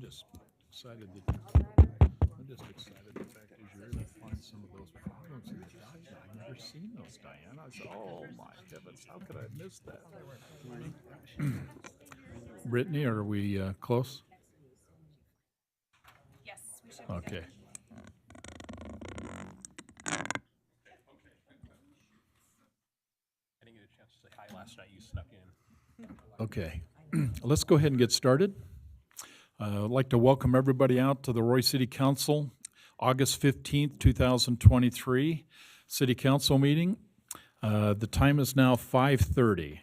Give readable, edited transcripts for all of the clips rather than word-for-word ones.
just excited that the fact is you're able to find some of those problems in the document. I've never seen those, Diane. I said, oh my heavens, how could I have missed that? Brittany, are we close? Yes, we should be Okay. I didn't get a chance to say hi last night. You snuck in. Okay. Let's go ahead and get started. I'd like to welcome everybody out to the Roy City Council, August 15th, 2023 City Council meeting. The time is now 5:30.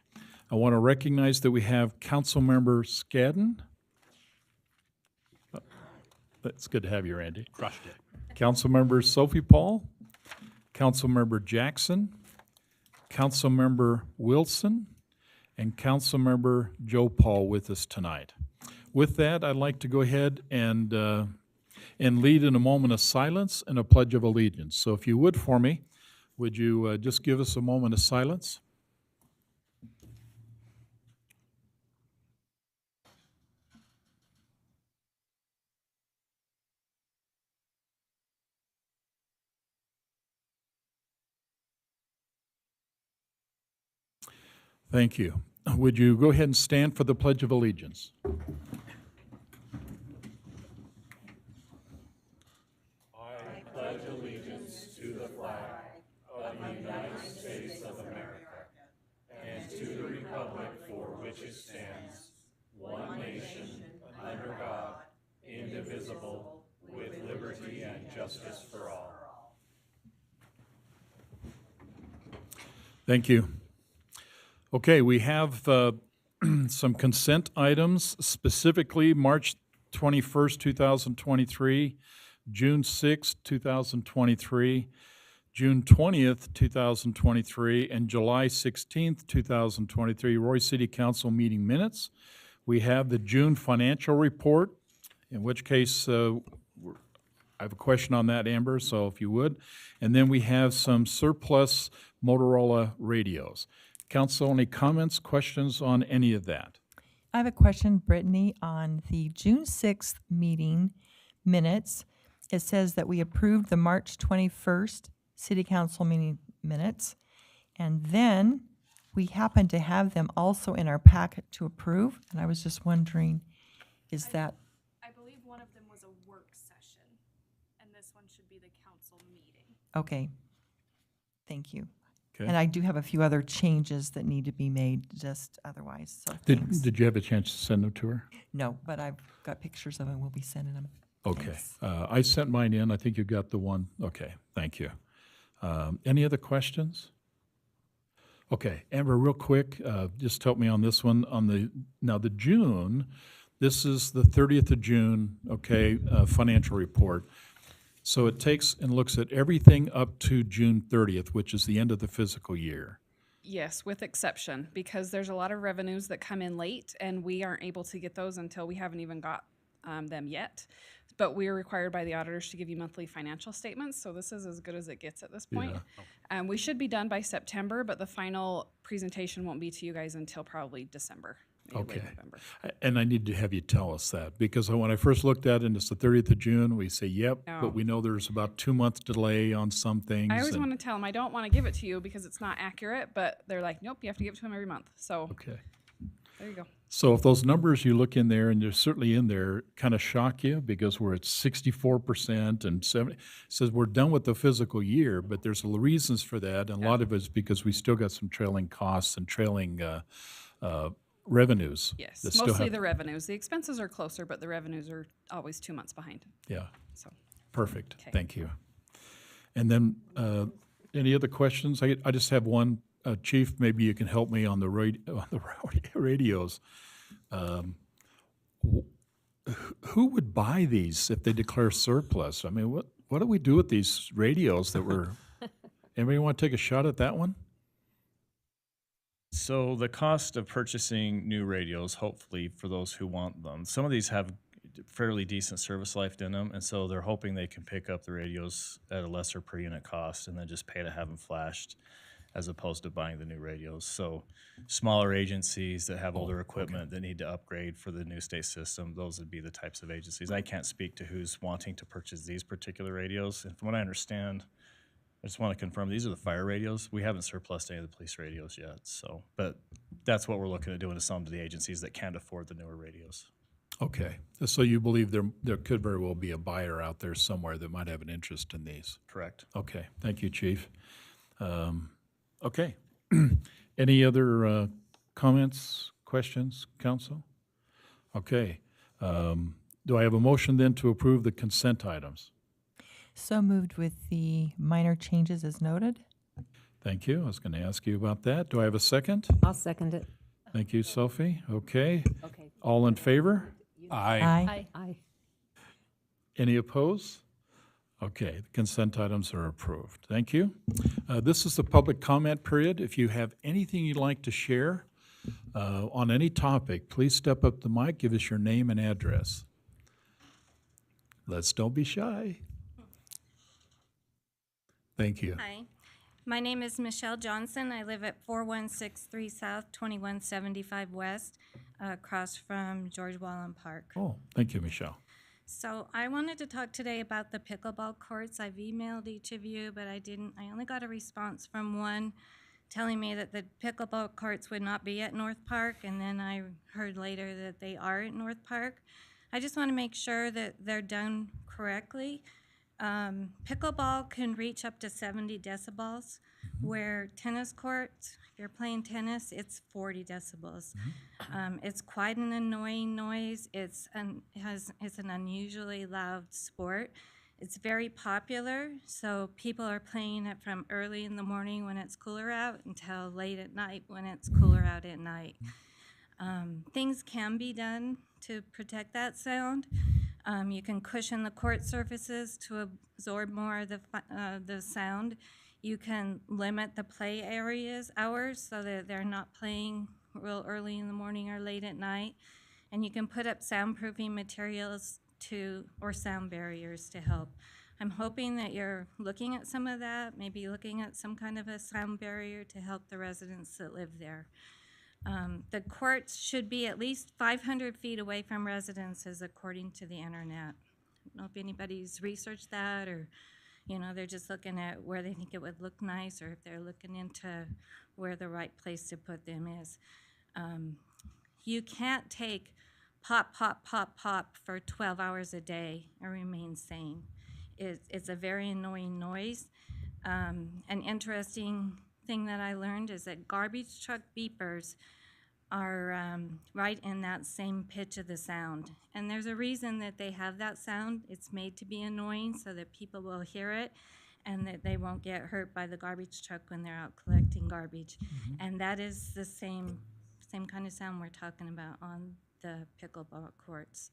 I want to recognize that we have Councilmember Scadden. It's good to have you, Randy. Crushed it. Councilmember Sophie Paul, Councilmember Jackson, Councilmember Wilson, and Councilmember Joe Paul with us tonight. With that, I'd like to go ahead and lead in a moment of silence and a pledge of allegiance. So if you would for me, would you just give us a moment of silence? Thank you. Would you go ahead and stand for the Pledge of Allegiance? Thank you. Okay, we have some consent items, specifically March 21st, 2023, June 6th, 2023, June 20th, 2023, and July 16th, 2023, Roy City Council meeting minutes. We have the June financial report, in which case I have a question on that, Amber, so if you would. And then we have some surplus Motorola radios. Council, any comments, questions on any of that? I have a question, Brittany, on the June 6th meeting minutes. It says that we approved the March 21st City Council meeting minutes, and then we happen to have them also in our packet to approve, and I was just wondering, is that, I believe one of them was a work session, and this one should be the council meeting. okay, thank you. Okay. And I do have a few other changes that need to be made, just otherwise, so thanks. Did you have a chance to send them to her? No, but I've got pictures of them, we'll be sending them. Okay. Thanks. I sent mine in. I think you got the one. Okay, thank you. Any other questions? Okay, Amber, real quick, just help me on this one. Now the June, this is the 30th of June, okay, financial report. So it takes and looks at everything up to June 30th, which is the end of the fiscal year. Yes, with exception, because there's a lot of revenues that come in late, and we aren't able to get those until we haven't even got them yet. But we are required by the auditors to give you monthly financial statements, so this is as good as it gets at this point. We should be done by September, but the final presentation won't be to you guys until probably December, maybe late Okay. November. And I need to have you tell us that, because when I first looked at it, and it's the 30th of June, we say, yep, No. but we know there's about 2 month delay on some things. I always and- want to tell them I don't want to give it to you because it's not accurate, but they're like, nope, you have to give it to them every month. So Okay. there you go. So if those numbers you look in there, and they're certainly in there, kind of shock you, because we're at 64% and 70, says we're done with the fiscal year, but there's reasons for that, and a lot of it's because we still got some trailing costs and trailing revenues. Yes, that still mostly have- the revenues. The expenses are closer, but the revenues are always 2 months behind. Yeah, So perfect, Okay. thank you. And then, any other questions? I just have one. Chief, maybe you can help me on the radios. Who would buy these if they declare surplus? I mean, what do we do with these radios that were, anybody want to take a shot at that one? So the cost of purchasing new radios, hopefully for those who want them, some of these have fairly decent service life in them, and so they're hoping they can pick up the radios at a lesser per unit cost and then just pay to have them flashed. as opposed to buying the new radios. So smaller agencies that have older equipment that need to upgrade for the new state system, those would be the types of agencies. I can't speak to who's wanting to purchase these particular radios. And from what I understand, I just want to confirm, these are the fire radios. We haven't surplused any of the police radios yet. So, but that's what we're looking at doing to some of the agencies that can't afford the newer radios. Okay, so you believe there could very well be a buyer out there somewhere that might have an interest in these? Correct. Okay, thank you, Chief. Okay, any other comments, questions, council? Okay, do I have a motion then to approve the consent items? So moved with the minor changes as noted. Thank you. I was going to ask you about that. Do I have a second? I'll second it. Thank you, Sophie. Okay. Okay. All in favor? Aye. Aye. Any opposed? Okay, the consent items are approved. Thank you. This is the public comment period. If you have anything you'd like to share on any topic, please step up to the mic, give us your name and address. Don't be shy. Thank you. Hi, my name is Michelle Johnson. I live at 4163 South, 2175 West, across from George Wallen Park. Oh, thank you, Michelle. So I wanted to talk today about the pickleball courts. I've emailed each of you, but I only got a response from one telling me that the pickleball courts would not be at North Park, and then I heard later that they are at North Park. I just want to make sure that they're done correctly. Pickleball can reach up to 70 decibels, where tennis courts, if you're playing tennis, it's 40 decibels. It's quite an annoying noise. It's an unusually loud sport. It's very popular, so people are playing it from early in the morning when it's cooler out until late at night when it's cooler out at night. Things can be done to protect that sound. You can cushion the court surfaces to absorb more of the sound. You can limit the play hours so that they're not playing real early in the morning or late at night. And you can put up soundproofing materials or sound barriers to help. I'm hoping that you're looking at some of that, maybe looking at some kind of a sound barrier to help the residents that live there. The courts should be at least 500 feet away from residences according to the internet. I don't know if anybody's researched that, or they're just looking at where they think it would look nice, or if they're looking into where the right place to put them is. You can't take pop, pop, pop, pop for 12 hours a day and remain sane. It's a very annoying noise. An interesting thing that I learned is that garbage truck beepers are right in that same pitch of the sound. And there's a reason that they have that sound. It's made to be annoying so that people will hear it and that they won't get hurt by the garbage truck when they're out collecting garbage. And that is the same kind of sound we're talking about on the pickleball courts.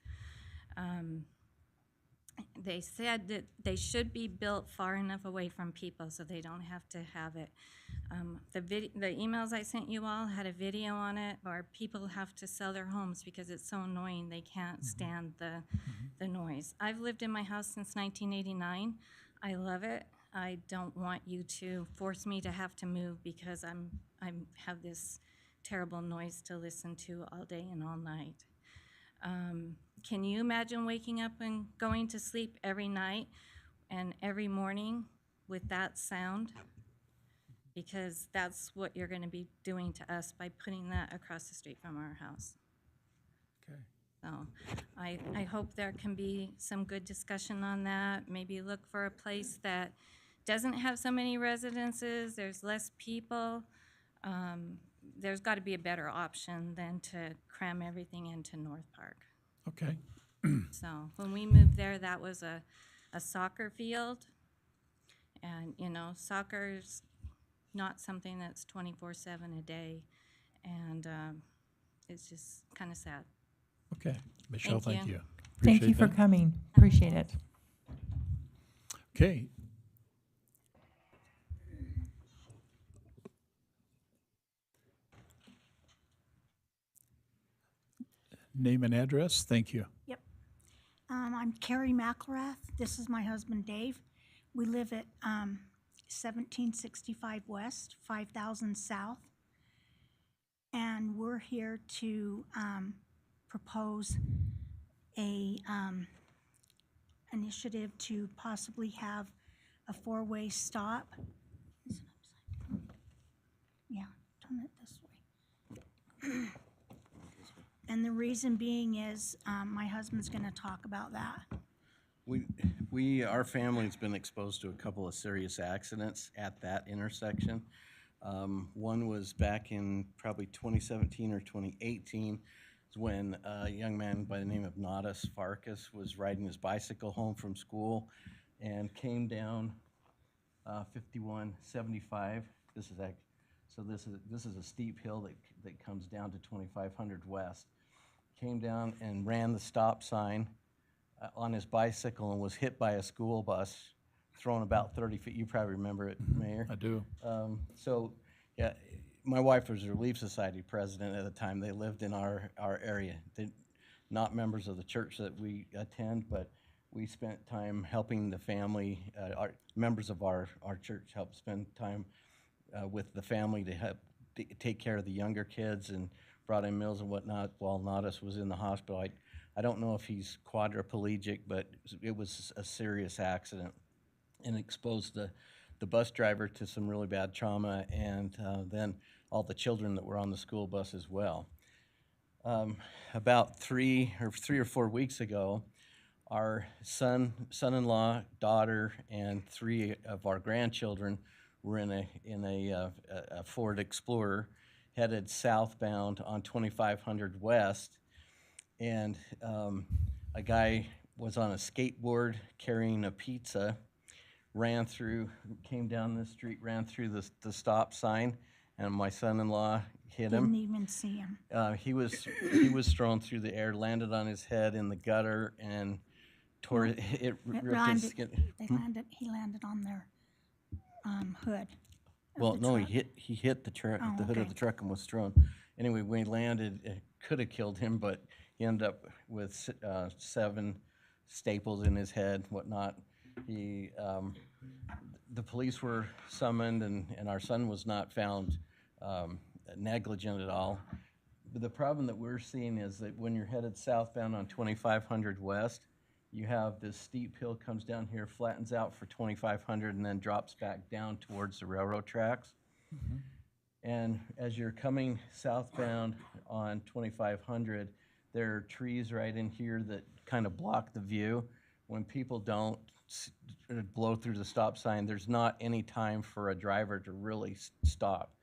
They said that they should be built far enough away from people so they don't have to have it. The emails I sent you all had a video on it, or people have to sell their homes because it's so annoying they can't stand the noise. I've lived in my house since 1989. I love it. I don't want you to force me to have to move because I have this terrible noise to listen to all day and all night. Can you imagine waking up and going to sleep every night and every morning with that sound? Because that's what you're going to be doing to us by putting that across the street from our house. Okay. So I hope there can be some good discussion on that. Maybe look for a place that doesn't have so many residences, there's less people. There's got to be a better option than to cram everything into North Park. Okay. So when we moved there, that was a soccer field. And, soccer's not something that's 24/7 a day. And it's just kind of sad. Okay. Michelle, Thank thank you. you. Thank you Appreciate for that. coming. Appreciate it. Okay. Name and address. Thank you. Yep. I'm Carrie McElrath. This is my husband, Dave. We live at 1765 West, 5000 South. And we're here to propose a initiative to possibly have a four-way stop. Is it upside down? Yeah, turn it this way. And the reason being is, my husband's gonna talk about that. Our family's been exposed to a couple of serious accidents at that intersection. One was back in probably 2017 or 2018, when a young man by the name of Nadas Farkas was riding his bicycle home from school and came down 5175. This is a steep hill that comes down to 2500 West. Came down and ran the stop sign on his bicycle and was hit by a school bus thrown about 30 feet. You probably remember it, Mayor. I do. Yeah, my wife was a Relief Society president at the time. They lived in our area. They're not members of the church that we attend, but we spent time helping the family. Our members of our church helped spend time with the family to help take care of the younger kids and brought in meals and whatnot while Nadas was in the hospital. I don't know if he's quadriplegic, but it was a serious accident and exposed the bus driver to some really bad trauma, and then all the children that were on the school bus as well. About 3 or 4 weeks ago, our son-in-law, daughter, and 3 of our grandchildren were in a Ford Explorer headed southbound on 2500 West, and a guy was on a skateboard carrying a pizza, came down the street, ran through the stop sign, and my son-in-law hit him. Didn't even see him. He was thrown through the air, landed on his head in the gutter, and ripped his skin. He landed on their hood. of Well, the no, truck. he hit the truck, Oh, the hood of okay. the truck, and was thrown. Anyway, when he landed, it could have killed him, but he ended up with 7 staples in his head, whatnot. The police were summoned, and our son was not found negligent at all. But the problem that we're seeing is that when you're headed southbound on 2500 West, you have this steep hill comes down here, flattens out for 2500, and then drops back down towards the railroad tracks. And as you're coming southbound on 2500, there are trees right in here that kind of block the view. When people don't blow through the stop sign, there's not any time for a driver to really stop.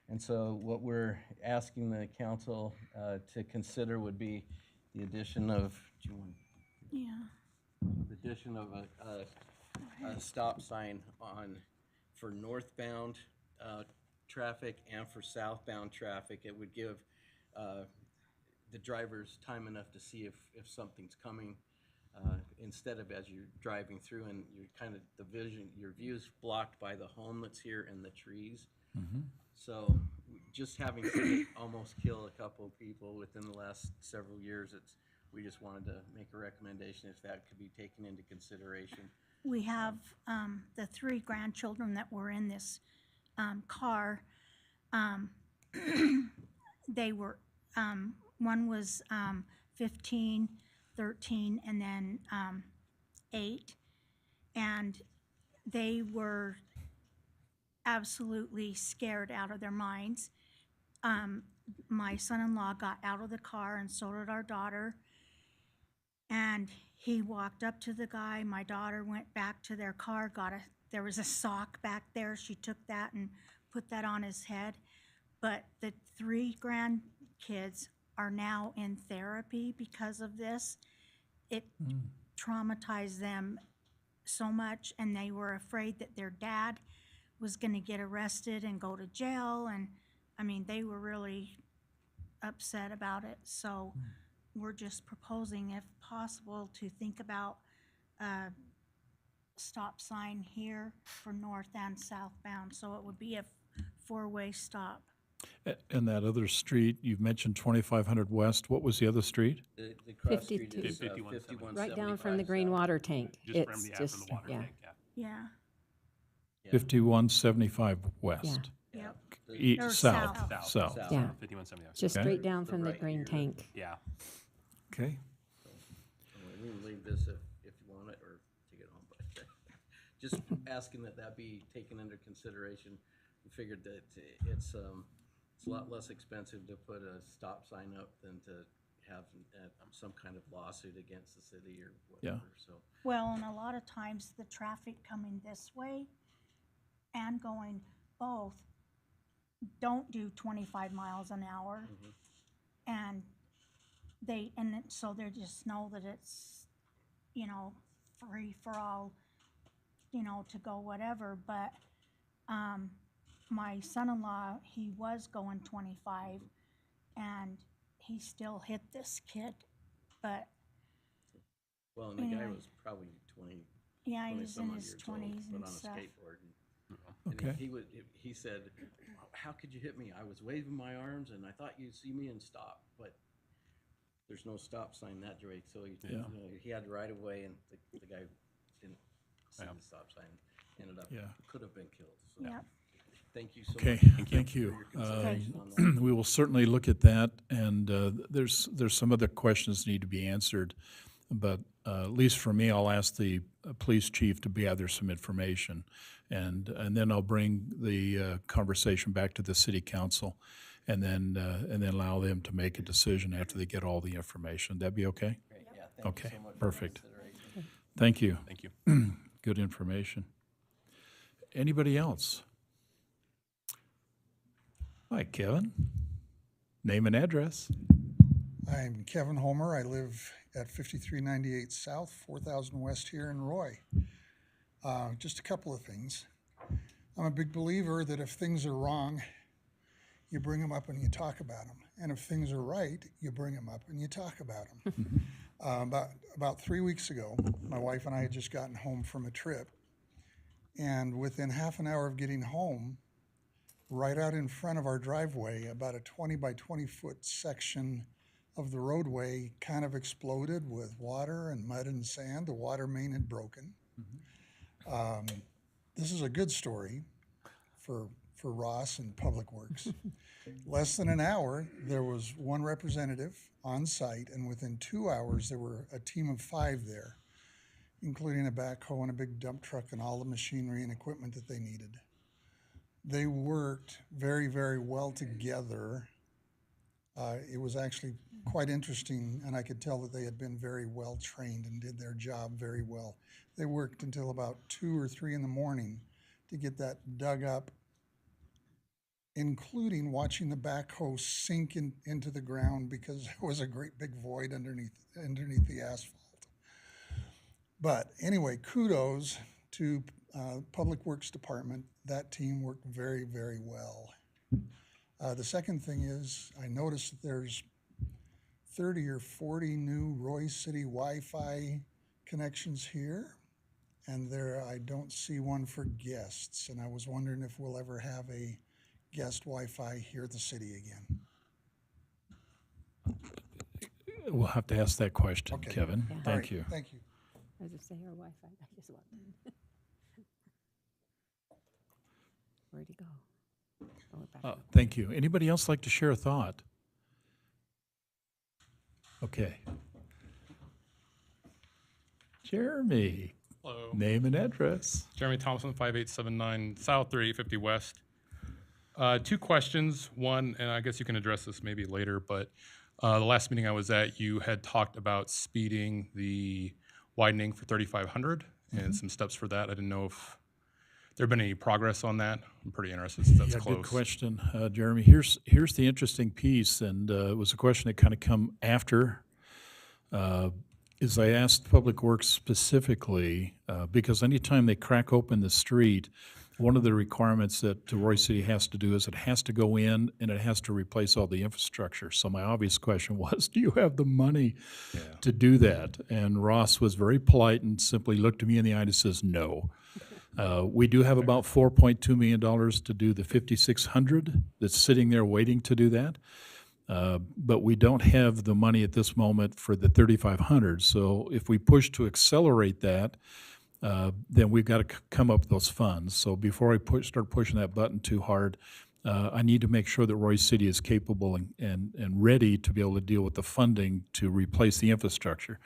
And so what we're asking the council to consider would be the addition of, a stop sign for northbound traffic and for southbound traffic. It would give the drivers time enough to see if something's coming, instead of as you're driving through and you're kind of, your view's blocked by the home that's here and the trees. So just having to almost kill a couple of people within the last several years, we just wanted to make a recommendation if that could be taken into consideration. We have the 3 grandchildren that were in this car. They were, one was 15, 13, and then 8. And they were absolutely scared out of their minds. My son-in-law got out of the car, and so did our daughter. And he walked up to the guy. My daughter went back to their car, there was a sock back there. She took that and put that on his head. But the 3 grandkids are now in therapy because of this. It traumatized them so much, and they were afraid that their dad was going to get arrested and go to jail. And I mean, they were really upset about it. So we're just proposing, if possible, to think about a stop sign here for north and southbound. So it would be a 4-way stop. And that other street, you've mentioned 2500 West. What was the other street? The cross street 52. is 5175. Right down from the 5175 green south. water tank. Just from It's after just, the water yeah. tank, yeah. Yeah. 5175 west. Yep. Or South, south. south. Yeah. 5175. Just Okay. straight down from the right green here. tank. Yeah. Okay, We can leave this if you want it, or take it home, but just asking that be taken into consideration. We figured that it's a lot less expensive to put a stop sign up than to have some kind of lawsuit against the city or whatever, so. Well, and a lot of times the traffic coming this way and going both don't do 25 miles an hour. And so they just know that it's, free for all, to go whatever, but, my son-in-law, he was going 25 and he still hit this kid, but Well, and the guy Anyway. was probably 20, yeah, 20 he's some in odd his years old, 20s but and on a stuff. skateboard. Okay. And he said, how could you hit me? I was waving my arms and I thought you'd see me and stop, but there's no stop sign that way, so he had right of way and the guy didn't see the stop sign, ended up, could have been killed, so. Yep. Thank you so okay, much. thank you. for your consideration on that. We will certainly look at that, and there's some other questions need to be answered. But at least for me, I'll ask the police chief to gather some information, and then I'll bring the conversation back to the city council, and then allow them to make a decision after they get all the information. That'd be okay? Great, yeah, thank you Okay, so much for perfect. consideration. Thank you. Thank you. Good information. Anybody else? Hi, Kevin. Name and address. I'm Kevin Homer. I live at 5398 South, 4000 West here in Roy. Just a couple of things. I'm a big believer that if things are wrong, you bring them up and you talk about them. And if things are right, you bring them up and you talk about them. About 3 weeks ago, my wife and I had just gotten home from a trip. And within half an hour of getting home, right out in front of our driveway, about a 20 by 20 foot section of the roadway kind of exploded with water and mud and sand. The water main had broken. This is a good story for Ross and Public Works. Less than an hour, there was one representative on site, and within 2 hours, there were a team of 5 there, including a backhoe and a big dump truck and all the machinery and equipment that they needed. They worked very, very well together. It was actually quite interesting, and I could tell that they had been very well trained and did their job very well. They worked until about 2 or 3 in the morning to get that dug up, including watching the backhoe sink into the ground because there was a great big void underneath the asphalt. But anyway, kudos to Public Works Department. That team worked very, very well. The second thing is, I noticed that there's 30 or 40 new Roy City Wi-Fi connections here, and I don't see one for guests, and I was wondering if we'll ever have a guest Wi-Fi here at the city again. We'll have to ask that question, Okay. Kevin. All Thank right, you. Thank you. I was just saying, our Wi-Fi, I just walked in. Where'd he go? Oh, we're back. Thank you. Anybody else like to share a thought? Okay. Jeremy, Hello, name and address. Jeremy Thompson, 5879 South, 3850 West. 2 questions. One, and I guess you can address this maybe later, but the last meeting I was at, you had talked about speeding the widening for 3500 and some steps for that. I didn't know if there had been any progress on that. I'm pretty interested since that's Yeah, close. good question, Jeremy. Here's the interesting piece, and it was a question that kind of come after. Is I asked Public Works specifically, because anytime they crack open the street, one of the requirements that Roy City has to do is it has to go in and it has to replace all the infrastructure. So my obvious question was, do you have the money to do that? And Ross was very polite and simply looked at me in the eye and says, no. We do have about $4.2 million to do the 5,600 that's sitting there waiting to do that. But we don't have the money at this moment for the 3,500. So if we push to accelerate that, then we've got to come up with those funds. So before I start pushing that button too hard, I need to make sure that Roy City is capable and ready to be able to deal with the funding to replace the infrastructure.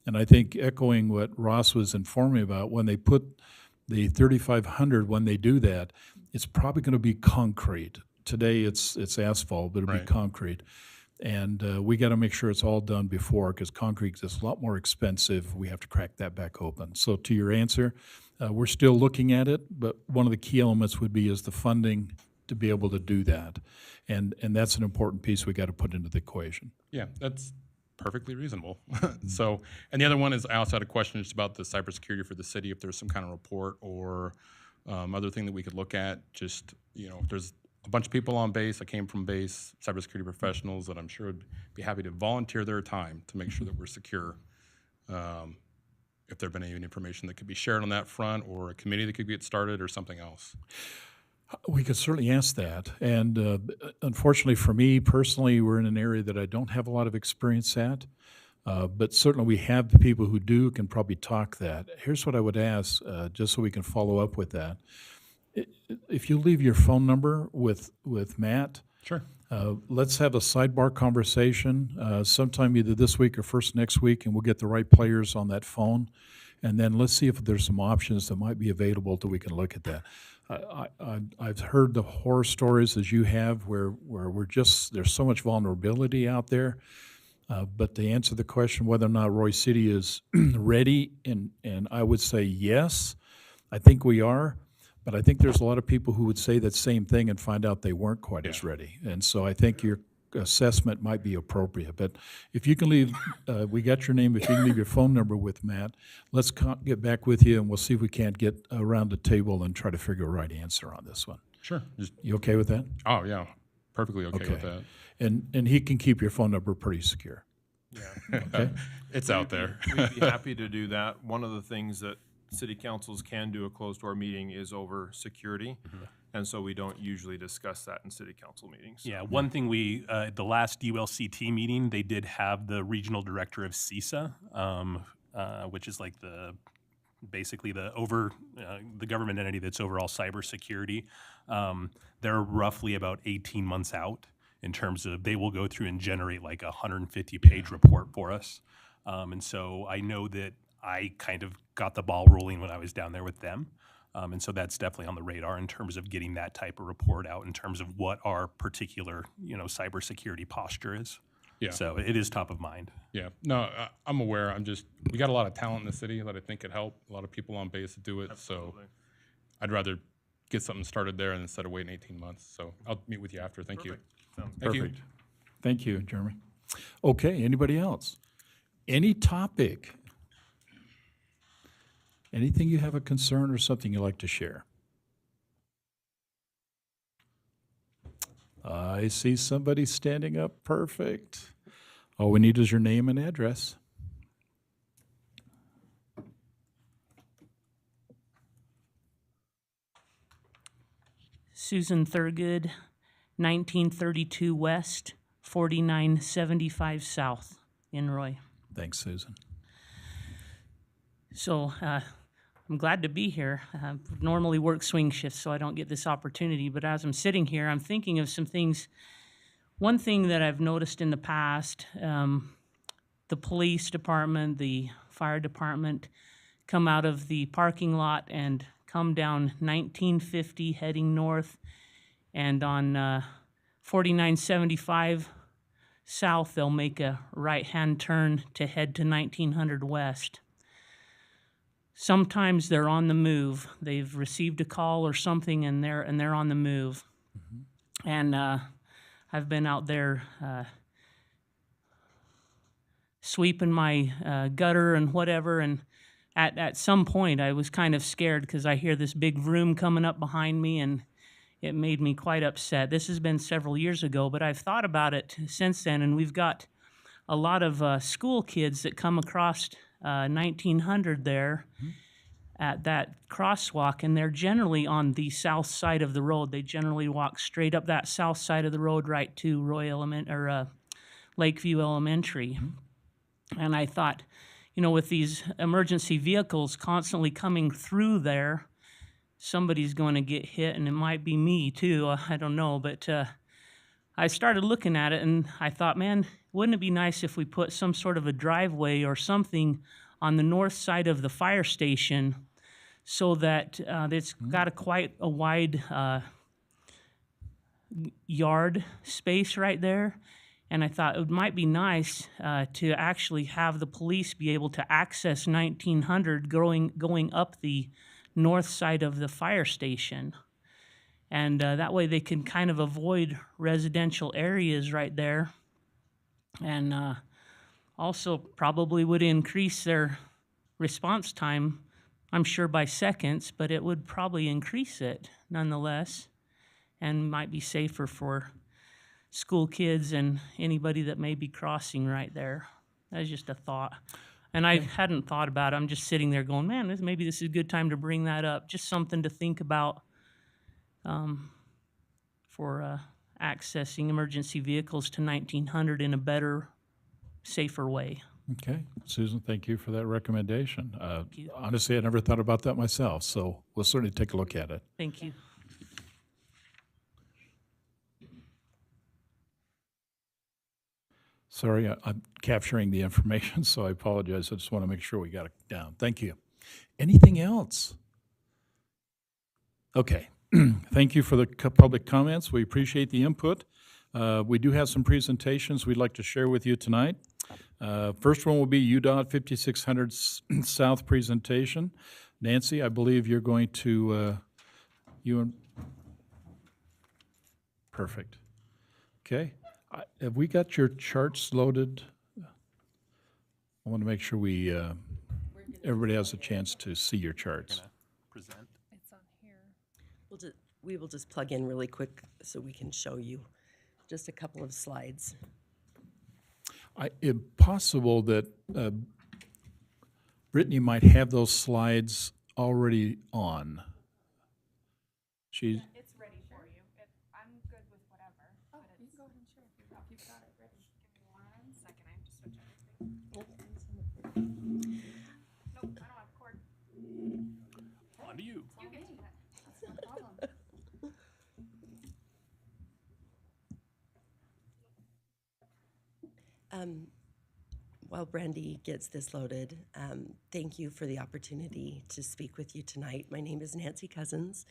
And I think echoing what Ross was informing me about, when they put the 3,500, when they do that, it's probably going to be concrete. Today it's asphalt, but it'll be concrete. And we got to make sure it's all done before, because concrete is a lot more expensive. We have to crack that back open. So to your answer, we're still looking at it, but one of the key elements would be is the funding to be able to do that. And that's an important piece we got to put into the equation. Yeah, that's perfectly reasonable. So, and the other one is, I also had a question just about the cybersecurity for the city, if there's some kind of report or other thing that we could look at. Just, if there's a bunch of people on base, I came from base, cybersecurity professionals that I'm sure would be happy to volunteer their time to make sure that we're secure. If there have been any information that could be shared on that front, or a committee that could get started, or something else. We could certainly ask that. And unfortunately for me personally, we're in an area that I don't have a lot of experience at. But certainly we have the people who do, can probably talk that. Here's what I would ask, just so we can follow up with that. If you leave your phone number with Matt, Sure. let's have a sidebar conversation sometime either this week or first next week, and we'll get the right players on that phone. And then let's see if there's some options that might be available that we can look at that. I've heard the horror stories as you have, where there's so much vulnerability out there. But to answer the question whether or not Roy City is ready, and I would say yes, I think we are. But I think there's a lot of people who would say that same thing and find out they weren't quite as ready. And so I think your assessment might be appropriate. But if you can leave, we got your name, if you can leave your phone number with Matt, let's get back with you, and we'll see if we can't get around the table and try to figure a right answer on this one. Sure. You okay with that? Oh, yeah, perfectly okay with that. And he can keep your phone number pretty secure. Yeah. Okay? It's out there. We'd be happy to do that. One of the things that city councils can do a closed-door meeting is over security. And so we don't usually discuss that in city council meetings. Yeah, one thing at the last ULCT meeting, they did have the regional director of CISA, which is like basically the government entity that's overall cybersecurity. They're roughly about 18 months out in terms of, they will go through and generate like a 150-page report for us. And so I know that I kind of got the ball rolling when I was down there with them. And so that's definitely on the radar in terms of getting that type of report out in terms of what our particular, cybersecurity posture is. Yeah. So it is top of mind. Yeah. No, I'm aware. We got a lot of talent in the city that I think could help. A lot of people on base to do it. Absolutely. So I'd rather get something started there instead of waiting 18 months. So I'll meet with you after. Thank you. Sounds Thank you. Perfect. Thank you, Jeremy. Okay, anybody else? Any topic? Anything you have a concern or something you'd like to share? I see somebody standing up. Perfect. All we need is your name and address. Susan Thurgood, 1932 West, 4975 South in Roy. Thanks, Susan. So I'm glad to be here. Normally work swing shifts, so I don't get this opportunity. But as I'm sitting here, I'm thinking of some things. One thing that I've noticed in the past, the police department, the fire department come out of the parking lot and come down 1950 heading north, and on 4975 south, they'll make a right-hand turn to head to 1900 west. Sometimes they're on the move. They've received a call or something, and they're on the move. Mm-hmm. And I've been out there sweeping my gutter and whatever, and at some point I was kind of scared because I hear this big vroom coming up behind me, and it made me quite upset. This has been several years ago, but I've thought about it since then, and we've got a lot of school kids that come across 1900 there at that crosswalk, and they're generally on the south side of the road. They generally walk straight up that south side of the road right to Lakeview Elementary. And I thought, you know, with these emergency vehicles constantly coming through there, somebody's going to get hit, and it might be me too. I don't know, but I started looking at it, and I thought, man, wouldn't it be nice if we put some sort of a driveway or something on the north side of the fire station, so that it's got quite a wide yard space right there. And I thought it might be nice to actually have the police be able to access 1900 going up the north side of the fire station. And that way they can kind of avoid residential areas right there. And also probably would increase their response time, I'm sure by seconds, but it would probably increase it nonetheless, and might be safer for school kids and anybody that may be crossing right there. That's just a thought. And I hadn't thought about it. I'm just sitting there going, man, maybe this is a good time to bring that up. Just something to think about for accessing emergency vehicles to 1900 in a better, safer way. Okay, Susan, thank you for that recommendation. you. Honestly, I never thought about that myself, so we'll certainly take a look at it. Thank you. Sorry, I'm capturing the information, so I apologize. I just want to make sure we got it down. Thank you. Anything else? Okay. Thank you for the public comments. We appreciate the input. We do have some presentations we'd like to share with you tonight. First one will be UDOT 5600 South presentation. Nancy, I believe you're going to, perfect. Okay. Have we got your charts loaded? I want to make sure everybody has a chance to see your charts. Present. It's on here. We will just plug in really quick so we can show you just a couple of slides. It's possible that Brittany might have those slides already on. She's. It's ready for you. I'm good with whatever. Oh, you can go ahead and share if you've got it ready. Give me 1 second. I have to switch everything. Nope, I don't have cord. On to you. You get to that. That's no problem. While Brandy gets this loaded, thank you for the opportunity to speak with you tonight. My name is Nancy Cousins.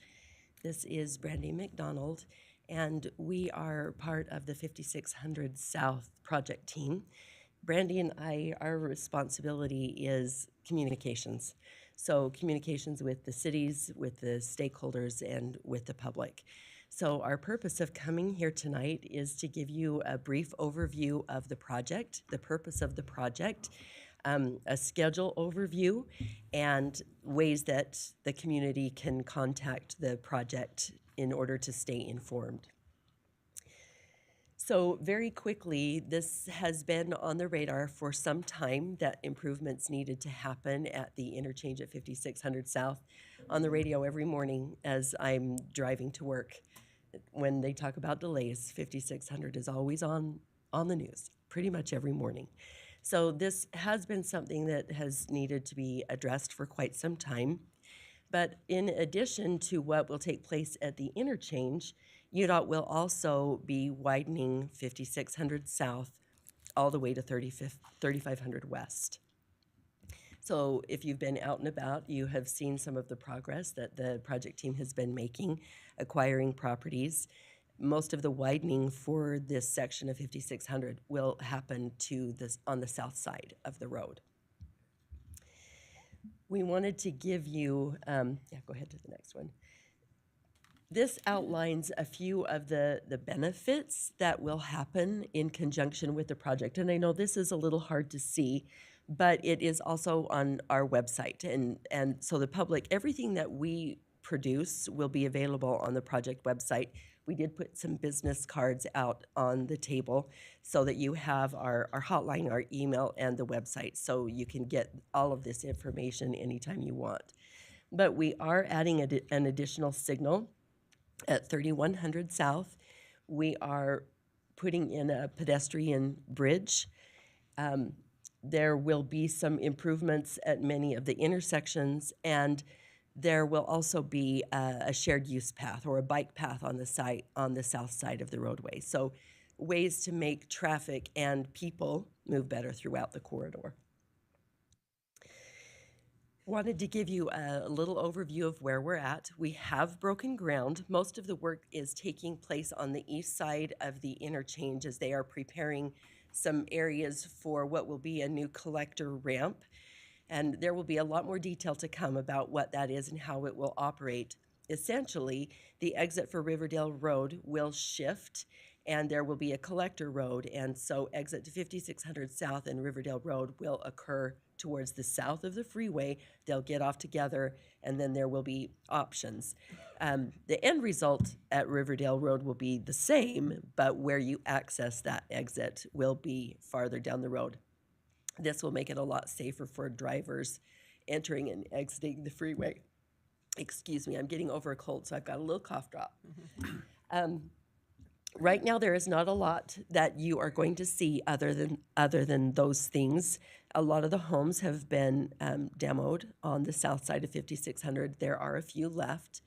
This is Brandy McDonald, and we are part of the 5600 South project team. Brandy and I, our responsibility is communications. So communications with the cities, with the stakeholders, and with the public. So our purpose of coming here tonight is to give you a brief overview of the project, the purpose of the project, a schedule overview, and ways that the community can contact the project in order to stay informed. So very quickly, this has been on the radar for some time that improvements needed to happen at the interchange at 5600 South. On the radio every morning as I'm driving to work, when they talk about delays, 5600 is always on the news, pretty much every morning. So this has been something that has needed to be addressed for quite some time. But in addition to what will take place at the interchange, UDOT will also be widening 5600 South all the way to 3500 West. So if you've been out and about, you have seen some of the progress that the project team has been making, acquiring properties. Most of the widening for this section of 5600 will happen on the south side of the road. We wanted to give you, go ahead to the next one. This outlines a few of the benefits that will happen in conjunction with the project. And I know this is a little hard to see, but it is also on our website. And so the public, everything that we produce will be available on the project website. We did put some business cards out on the table so that you have our hotline, our email, and the website, so you can get all of this information anytime you want. But we are adding an additional signal at 3100 South. We are putting in a pedestrian bridge. There will be some improvements at many of the intersections, and there will also be a shared use path or a bike path on the south side of the roadway. So ways to make traffic and people move better throughout the corridor. Wanted to give you a little overview of where we're at. We have broken ground. Most of the work is taking place on the east side of the interchange as they are preparing some areas for what will be a new collector ramp. And there will be a lot more detail to come about what that is and how it will operate. Essentially, the exit for Riverdale Road will shift and there will be a collector road. And so exit to 5600 South and Riverdale Road will occur towards the south of the freeway. They'll get off together and then there will be options. The end result at Riverdale Road will be the same, but where you access that exit will be farther down the road. This will make it a lot safer for drivers entering and exiting the freeway. Excuse me, I'm getting over a cold, so I've got a little cough drop. Right now, there is not a lot that you are going to see other than those things. A lot of the homes have been demoed on the south side of 5600. There are a few left.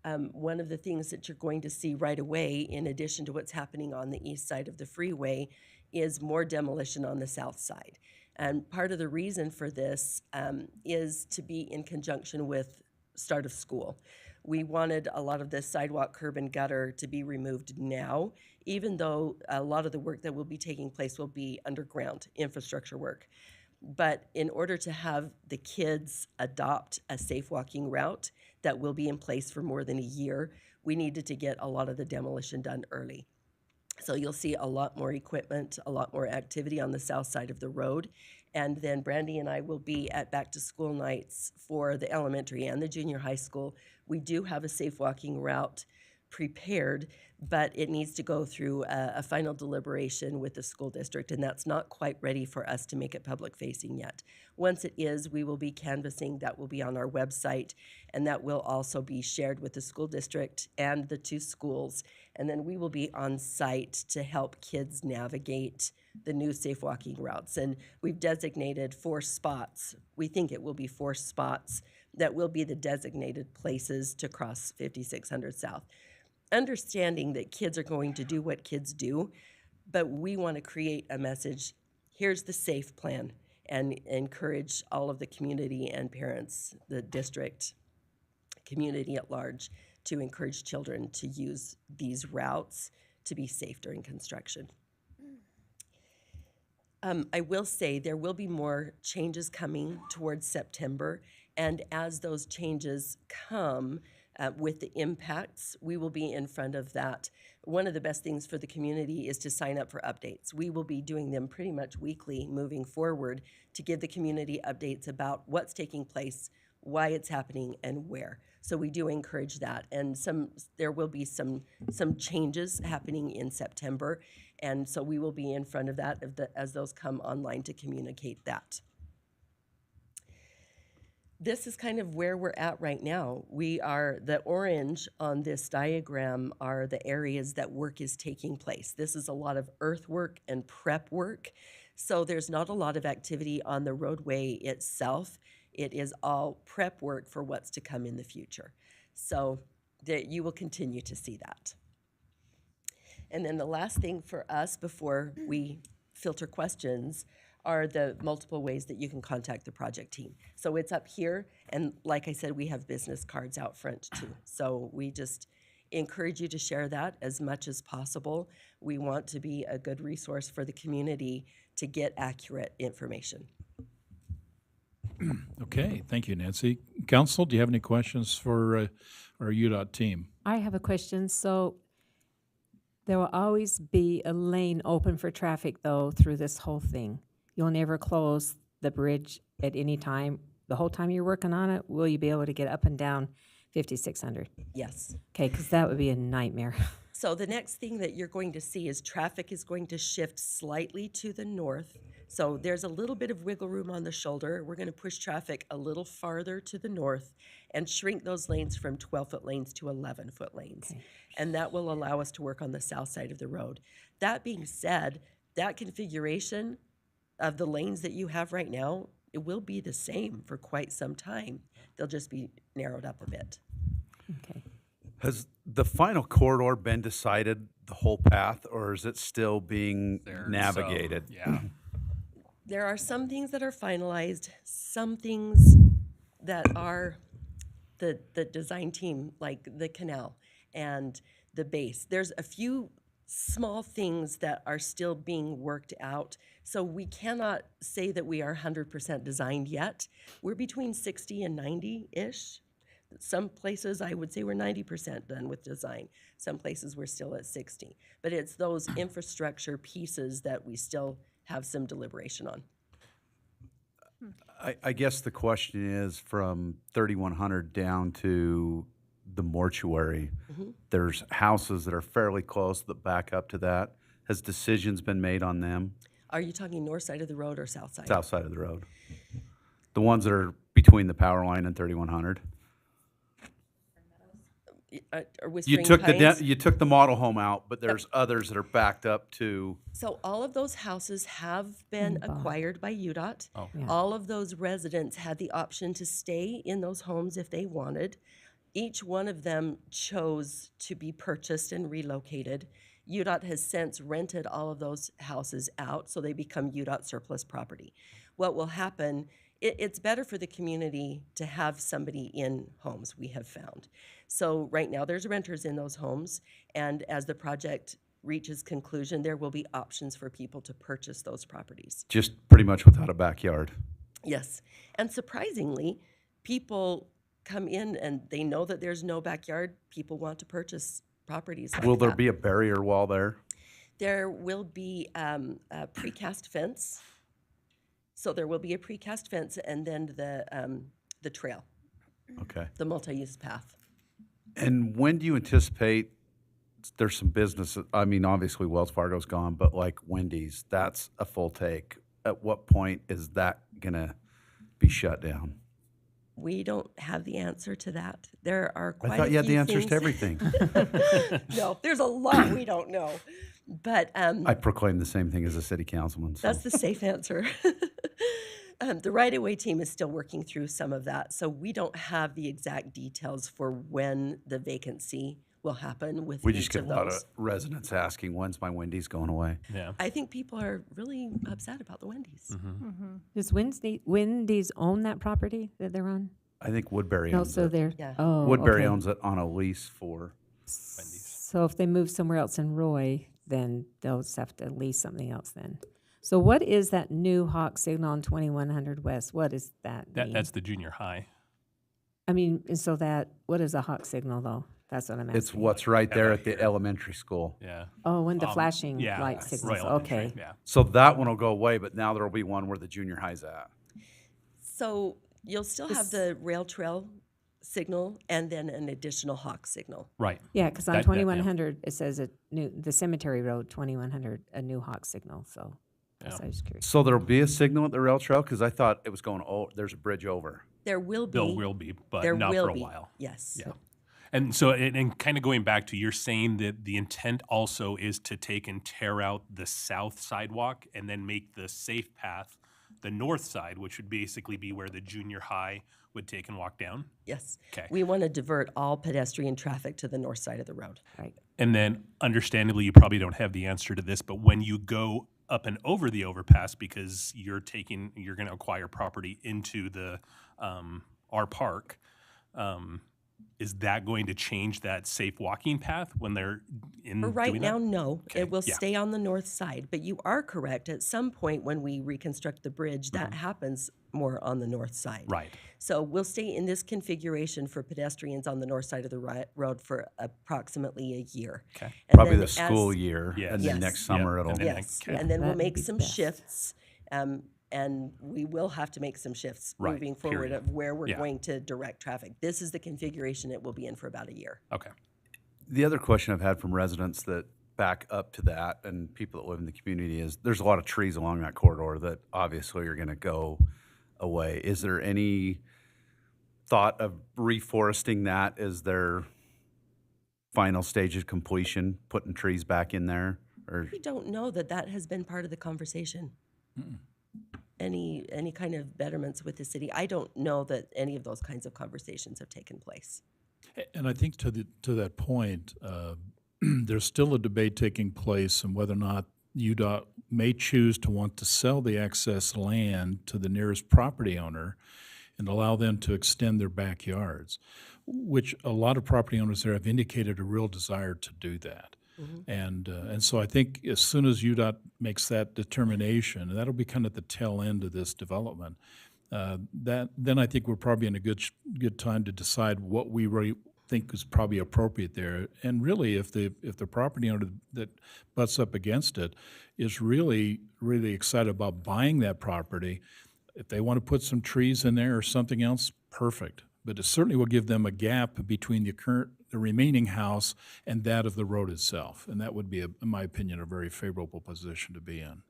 One of the things that you're going to see right away, in addition to what's happening on the east side of the freeway, is more demolition on the south side. And part of the reason for this is to be in conjunction with start of school. We wanted a lot of the sidewalk, curb, and gutter to be removed now, even though a lot of the work that will be taking place will be underground infrastructure work. But in order to have the kids adopt a safe walking route that will be in place for more than a year, we needed to get a lot of the demolition done early. So you'll see a lot more equipment, a lot more activity on the south side of the road. And then Brandy and I will be at back to school nights for the elementary and the junior high school. We do have a safe walking route prepared, but it needs to go through a final deliberation with the school district, and that's not quite ready for us to make it public facing yet. Once it is, we will be canvassing. That will be on our website, and that will also be shared with the school district and the two schools. And then we will be on site to help kids navigate the new safe walking routes. And we've designated 4 spots. We think it will be 4 spots that will be the designated places to cross 5600 South. Understanding that kids are going to do what kids do, but we want to create a message, here's the safe plan, and encourage all of the community and parents, the district, community at large, to encourage children to use these routes to be safe during construction. I will say there will be more changes coming towards September, and as those changes come with the impacts, we will be in front of that. One of the best things for the community is to sign up for updates. We will be doing them pretty much weekly moving forward to give the community updates about what's taking place, why it's happening, and where. So we do encourage that, and there will be some changes happening in September, and so we will be in front of that as those come online to communicate that. This is kind of where we're at right now. The orange on this diagram are the areas that work is taking place. This is a lot of earthwork and prep work, so there's not a lot of activity on the roadway itself. It is all prep work for what's to come in the future. So you will continue to see that. And then the last thing for us before we filter questions are the multiple ways that you can contact the project team. So it's up here, and like I said, we have business cards out front too. So we just encourage you to share that as much as possible. We want to be a good resource for the community to get accurate information. Okay, thank you, Nancy. Council, do you have any questions for our UDOT team? I have a question. So there will always be a lane open for traffic, though, through this whole thing. You'll never close the bridge at any time. The whole time you're working on it, will you be able to get up and down 5600? Yes. Okay, because that would be a nightmare. So the next thing that you're going to see is traffic is going to shift slightly to the north. So there's a little bit of wiggle room on the shoulder. We're going to push traffic a little farther to the north and shrink those lanes from 12-foot lanes to 11-foot lanes. Okay. And that will allow us to work on the south side of the road. That being said, that configuration of the lanes that you have right now, it will be the same for quite some time. They'll just be narrowed up a bit. Okay. Has the final corridor been decided, the whole path, or is it still being navigated? Yeah. There are some things that are finalized, some things that are the design team, like the canal and the base. There's a few small things that are still being worked out. So we cannot say that we are 100% designed yet. We're between 60 and 90-ish. Some places I would say we're 90% done with design. Some places we're still at 60. But it's those infrastructure pieces that we still have some deliberation on. I guess the question is from 3100 down to the mortuary. There's houses that are fairly close that back up to that. Has decisions been made on them? Are you talking north side of the road or south side? South side of the road. The ones that are between the power line and 3100. Or with You Spring took Pines? you took the model home out, but there's others that are backed up to. So all of those houses have been acquired by UDOT. Oh. Yeah. All of those residents had the option to stay in those homes if they wanted. Each one of them chose to be purchased and relocated. UDOT has since rented all of those houses out, so they become UDOT surplus property. What will happen, it's better for the community to have somebody in homes, we have found. So right now, there's renters in those homes, and as the project reaches conclusion, there will be options for people to purchase those properties. Just pretty much without a backyard. Yes, and surprisingly, people come in and they know that there's no backyard. People want to purchase properties like Will there that. be a barrier wall there? There will be a precast fence. So there will be a precast fence and then the trail, Okay. the multi-use path. And when do you anticipate there's some business? I mean, obviously Wells Fargo's gone, but like Wendy's, that's a full take. At what point is that gonna be shut down? We don't have the answer to that. There are quite I thought a you had the few answers to things- everything. No, there's a lot we don't know. But I proclaim the same thing as a city councilman. So. that's the safe answer. The right-of-way team is still working through some of that, so we don't have the exact details for when the vacancy will happen with We each just get of a lot of those. residents asking, when's my Wendy's going away? Yeah. I think people are really upset about the Wendy's. Does Wendy's own that property that they're on? I think Woodbury No, owns so it. they're, Yeah. oh, Woodbury okay. owns it on a lease for. So if they move somewhere else in Roy, then they'll just have to lease something else then. So what is that new Hawk signal on 2100 West? What does that mean? That's the junior high. I mean, and so that, what is a Hawk signal though? That's what I'm asking. It's what's right there at the here. elementary school. Yeah. Oh, when the Um, flashing yeah, light Royal signals, Elementary, okay. Yeah. So that one will go away, but now there'll be one where the junior high's at. So you'll still have the rail trail signal and then an additional Hawk signal. Right. Yeah, because on That- yeah. 2100, it says the cemetery road, 2100, a new Hawk signal, so that's, I was curious. So there'll be a signal at the rail trail? Because I thought it was going, there's a bridge over. There will be. There will be, but there not will for a be. while. Yes. Yeah. And so, and kind of going back to, you're saying that the intent also is to take and tear out the south sidewalk and then make the safe path the north side, which would basically be where the junior high would take and walk down? Yes. Okay. We want to divert all pedestrian traffic to the north side of the road. Right. And then, understandably, you probably don't have the answer to this, but when you go up and over the overpass, because you're going to acquire property into the our park, is that going to change that safe walking path when they're in For right doing now, that? no. Okay, It will yeah. stay on the north side. But you are correct. At some point, when we reconstruct the bridge, that happens more on the north side. Right. So we'll stay in this configuration for pedestrians on the north side of the road for approximately a year. Okay. And Probably then the school as- year, Yes. and Yes. then next summer Yep, it'll. and then Yes, okay. and then we'll That'd make be some best. shifts, and we will have to make some shifts Right, moving forward period. of where we're Yeah. going to direct traffic. This is the configuration it will be in for about a year. Okay. The other question I've had from residents that back up to that and people that live in the community is there's a lot of trees along that corridor that obviously are going to go away. Is there any thought of reforesting that as their final stage of completion, putting trees back in there? Or We don't know that that has been part of the conversation. any kind of betterments with the city. I don't know that any of those kinds of conversations have taken place. And I think to that point, there's still a debate taking place on whether or not UDOT may choose to want to sell the excess land to the nearest property owner and allow them to extend their backyards, which a lot of property owners there have indicated a real desire to do that. And so I think as soon as UDOT makes that determination, and that'll be kind of the tail end of this development, then I think we're probably in a good time to decide what we really think is probably appropriate there. And really, if the property owner that butts up against it is really excited about buying that property, if they want to put some trees in there or something else, perfect. But it certainly will give them a gap between the remaining house and that of the road itself. And that would be, in my opinion, a very favorable position to be in.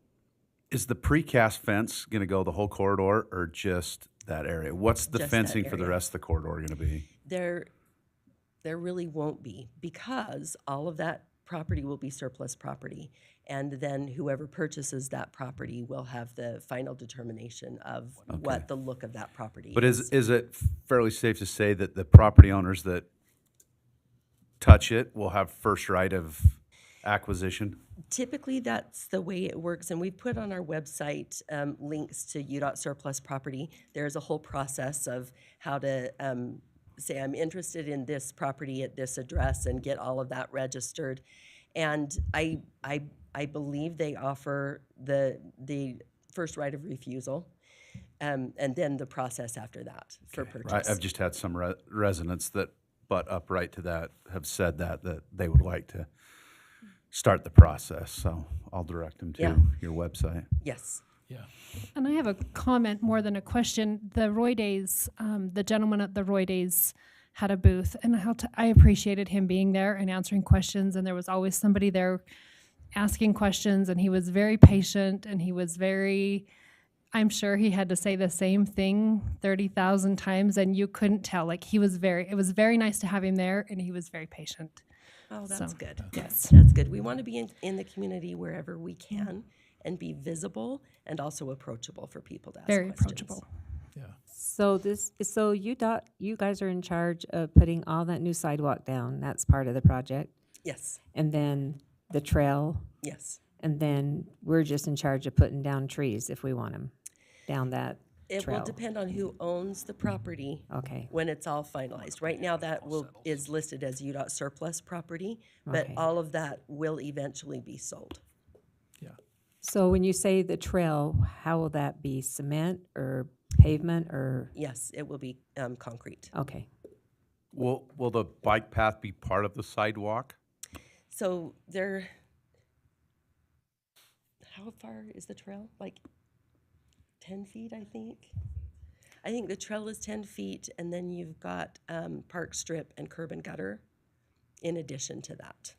Is the precast fence going to go the whole corridor or just that area? What's the Just that fencing for the area. rest of the corridor going to be? There really won't be, because all of that property will be surplus property. And then whoever purchases that property will have the final determination of what the look of that property But is. is it fairly safe to say that the property owners that touch it will have first right of acquisition? Typically, that's the way it works, and we put on our website links to UDOT surplus property. There's a whole process of how to say, I'm interested in this property at this address, and get all of that registered. And I believe they offer the first right of refusal, and then the process after that for purchase. Right, I've just had some residents that butt up right to that have said that they would like to start the process, so I'll direct them to Yeah. your website. Yes. Yeah. And I have a comment more than a question. The Roy Days, the gentleman at the Roy Days had a booth, and I appreciated him being there and answering questions, and there was always somebody there asking questions, and he was very patient, and he was I'm sure he had to say the same thing 30,000 times, and you couldn't tell. Like, it was very nice to have him there, and he was very patient. Oh, that's So, good. yes. That's good. We want to be in the community wherever we can and be visible and also approachable for people to ask Very questions. approachable. So you guys are in charge of putting all that new sidewalk down. That's part of the project. Yes. And then the trail. Yes. And then we're just in charge of putting down trees if we want them down that It trail. will depend on who owns the property. Okay. When it's all finalized. Right now, that is listed as UDOT surplus property, but Okay. all of that will eventually be sold. So when you say the trail, how will that be? Cement or pavement or? Yes, it will be concrete. Okay. Will the bike path be part of the sidewalk? So how far is the trail? Like 10 feet, I think? I think the trail is 10 feet, and then you've got park strip and curb and gutter in addition to that.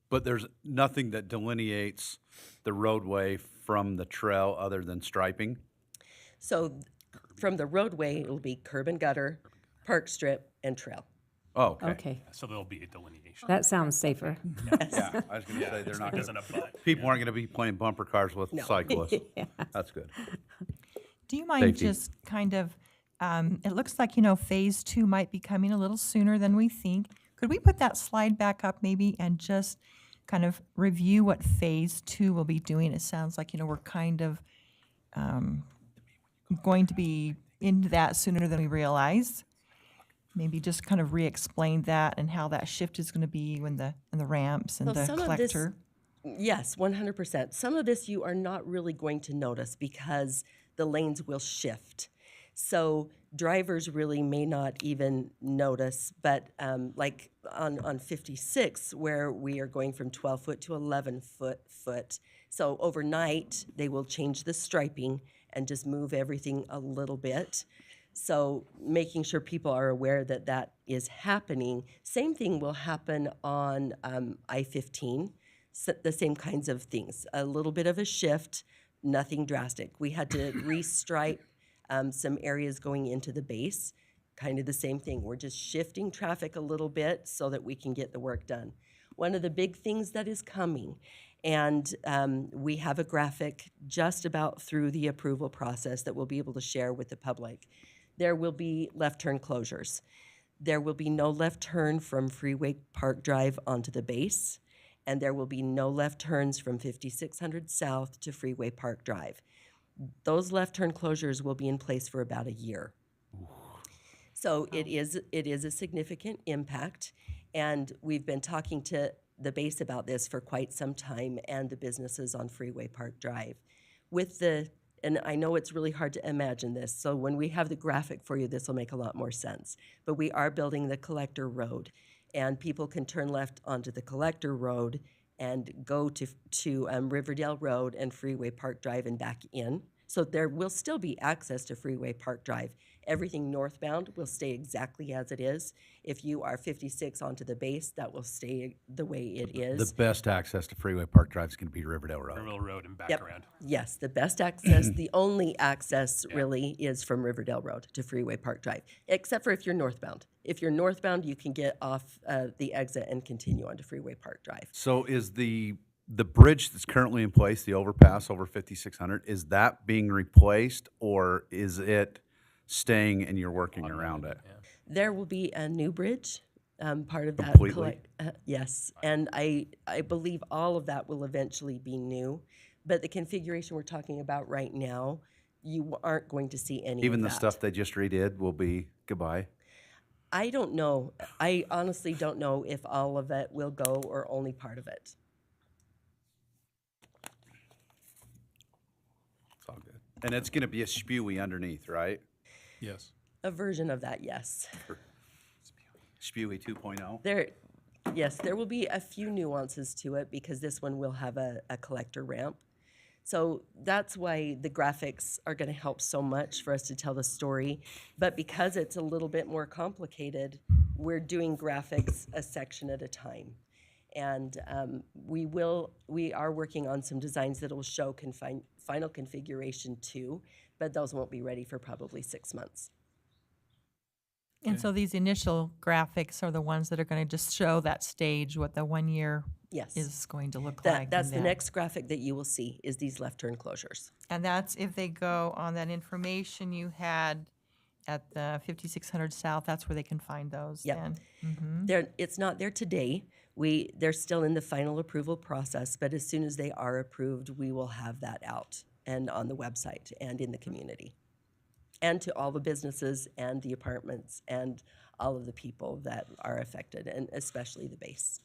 But there's nothing that delineates the roadway from the trail other than striping? So from the roadway, it'll be curb and gutter, park strip, and trail. Oh, okay. Okay. So there'll be a delineation. That sounds safer. Yeah, I was going to say they're not It doesn't abut. people aren't going to be playing bumper cars with No. cyclists. That's good. Do you mind Safety. just kind of, it looks like, phase 2 might be coming a little sooner than we think. Could we put that slide back up maybe and just kind of review what phase 2 will be doing? It sounds like, we're kind of going to be into that sooner than we realize. Maybe just kind of re-explain that and how that shift is going to be when the ramps and So the some of this- collector. Yes, 100%. Some of this you are not really going to notice because the lanes will shift. So drivers really may not even notice, but like on 56, where we are going from 12 foot to 11 foot. So overnight, they will change the striping and just move everything a little bit. So making sure people are aware that that is happening. Same thing will happen on I-15. The same kinds of things. A little bit of a shift, nothing drastic. We had to restripe some areas going into the base, kind of the same thing. We're just shifting traffic a little bit so that we can get the work done. One of the big things that is coming, And we have a graphic just about through the approval process that we'll be able to share with the public. There will be left turn closures. There will be no left turn from Freeway Park Drive onto the base, and there will be no left turns from 5600 South to Freeway Park Drive. Those left turn closures will be in place for about a year. So it is a significant impact, and we've been talking to the base about this for quite some time and the businesses on Freeway Park Drive. And I know it's really hard to imagine this, so when we have the graphic for you, this will make a lot more sense. But we are building the Collector Road, and people can turn left onto the Collector Road and go to Riverdale Road and Freeway Park Drive and back in. So there will still be access to Freeway Park Drive. Everything northbound will stay exactly as it is. If you are 56 onto the base, that will stay the way it is. The best access to Freeway Park Drive is going to be Riverdale Road. Riverdale Road and back Yep. around. Yes, the best access, the only access really is from Riverdale Road to Freeway Park Drive, except for if you're northbound. If you're northbound, you can get off the exit and continue onto Freeway Park Drive. So is the bridge that's currently in place, the overpass over 5600, is that being replaced or is it staying and you're working around it? There will be a new bridge, part of that. Completely? Yes, and I believe all of that will eventually be new, but the configuration we're talking about right now, you aren't going to see any Even of the that. stuff they just redid will be goodbye? I don't know. I honestly don't know if all of it will go or only part of it. It's all good. And it's going to be a spewy underneath, right? Yes. A version of that, yes. Spewy 2.0? Yes, there will be a few nuances to it because this one will have a collector ramp. So that's why the graphics are going to help so much for us to tell the story. But because it's a little bit more complicated, we're doing graphics a section at a time. And we are working on some designs that will show final configuration too, but those won't be ready for probably 6 months. And so these initial graphics are the ones that are going to just show that stage, what the 1 year Yes. is going to look like. That's and the that. next graphic that you will see is these left turn closures. And that's if they go on that information you had at the 5600 South, that's where they can find those Yep. then? It's not there today. They're still in the final approval process, but as soon as they are approved, we will have that out and on the website and in the community. And to all the businesses and the apartments and all of the people that are affected, and especially the base.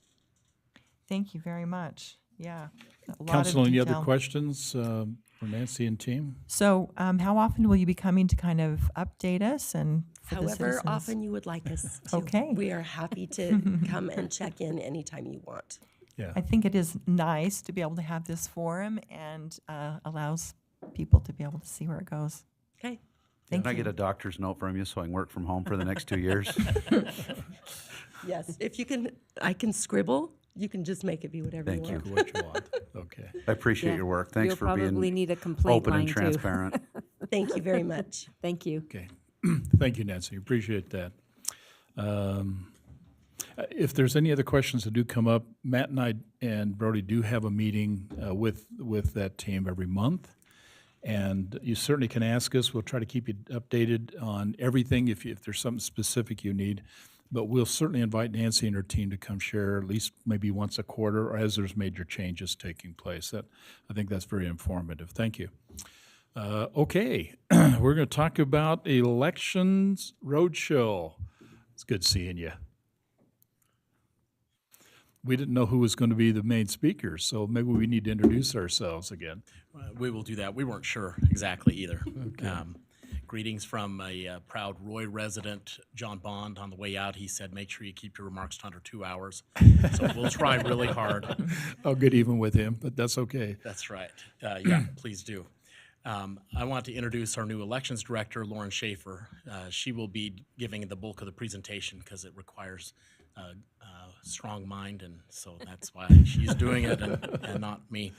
Thank you very much. Yeah. a lot of Council, any other detail. questions for Nancy and team? So how often will you be coming to kind of update us and for the However citizens? often you would like us to. Okay. We are happy to come and check in anytime you want. Yeah. I think it is nice to be able to have this forum and allows people to be able to see where it goes. Okay. Thank Can I you. get a doctor's note from you so I can work from home for the next 2 years? Yes, if you can, I can scribble. You can just make it be whatever Thank you you. want. What you want. Okay. I appreciate Yeah. your work. Thanks You'll for probably being need a complaint open and line, too. transparent. Thank you very much. Thank you. Okay. Thank you, Nancy. Appreciate that. If there's any other questions that do come up, Matt and I and Brody do have a meeting with that team every month. And you certainly can ask us. We'll try to keep you updated on everything if there's something specific you need. But we'll certainly invite Nancy and her team to come share at least maybe once a quarter or as there's major changes taking place. I think that's very informative. Thank you. Okay, we're going to talk about Elections Roadshow. It's good seeing you. We didn't know who was going to be the main speaker, so maybe we need to introduce ourselves again. We will do that. We weren't sure exactly either. Greetings from a proud Roy resident, John Bond. On the way out, he said, make sure you keep your remarks to under 2 hours. So we'll try really hard. I'll get even with him, but that's okay. That's right. Yeah, please do. I want to introduce our new elections director, Lauren Schaefer. She will be giving the bulk of the presentation because it requires a strong mind, and so that's why she's doing it and not me.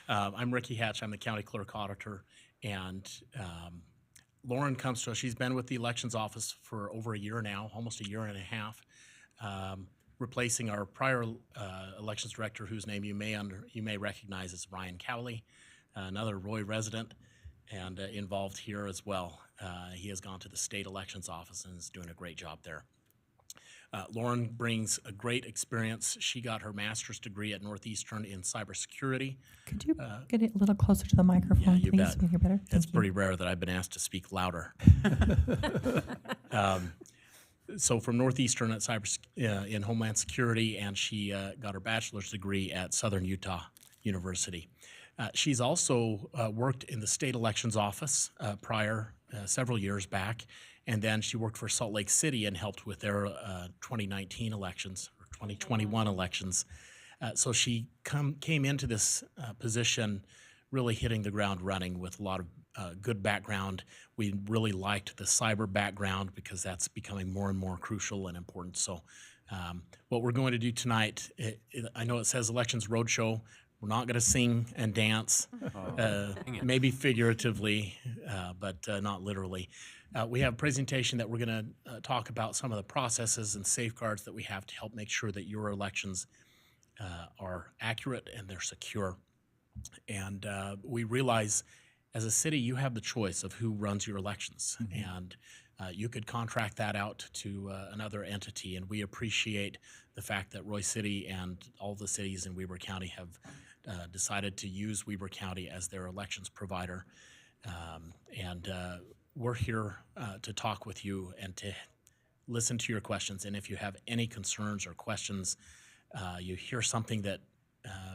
I'm Ricky Hatch. I'm the county clerk auditor, and Lauren comes to us. She's been with the elections office for over a year now, almost a year and a half. replacing our prior elections director, whose name you may recognize as Ryan Cowley, another Roy resident, and involved here as well. He has gone to the state elections office and is doing a great job there. Lauren brings a great experience. She got her master's degree at Northeastern in cybersecurity. Could you get it a little closer to the microphone, you please? bet. Can you hear better? It's Thank you. pretty rare that I've been asked to speak louder. So from Northeastern at in Homeland Security, and she got her bachelor's degree at Southern Utah University. She's also worked in the state elections office prior, several years back, and then she worked for Salt Lake City and helped with their 2019 elections, or 2021 elections. So she came into this position really hitting the ground running with a lot of good background. We really liked the cyber background because that's becoming more and more crucial and important. So what we're going to do tonight, I know it says Elections Roadshow. We're not going to sing and dance, maybe figuratively, but not literally. We have a presentation that we're going to talk about some of the processes and safeguards that we have to help make sure that your elections are accurate and they're secure. And we realize as a city, you have the choice of who runs your elections. And you could contract that out to another entity. And we appreciate the fact that Roy City and all the cities in Weber County have decided to use Weber County as their elections provider. We're here to talk with you and to listen to your questions. And if you have any concerns or questions, you hear something that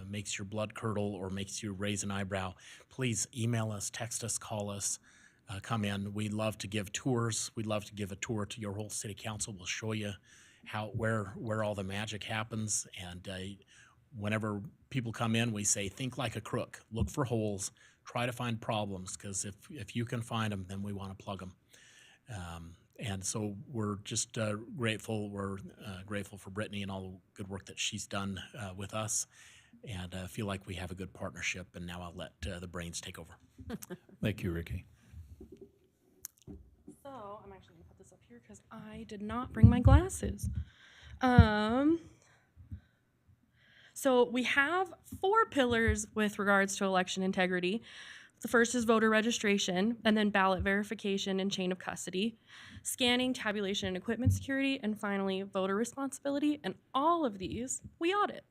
makes your blood curdle or makes you raise an eyebrow, please email us, text us, call us, come in. We love to give tours. We'd love to give a tour to your whole city council. We'll show you where all the magic happens. And whenever people come in, we say, think like a crook, look for holes, try to find problems, because if you can find them, then we want to plug them. And so we're just grateful. We're grateful for Brittany and all the good work that she's done with us, and feel like we have a good partnership. And now I'll let the brains take over. Thank you, Ricky. So I'm actually going to put this up here because I did not bring my glasses. So we have 4 pillars with regards to election integrity. The first is voter registration, and then ballot verification and chain of custody, scanning, tabulation, and equipment security, and finally, voter responsibility. And all of these we audit.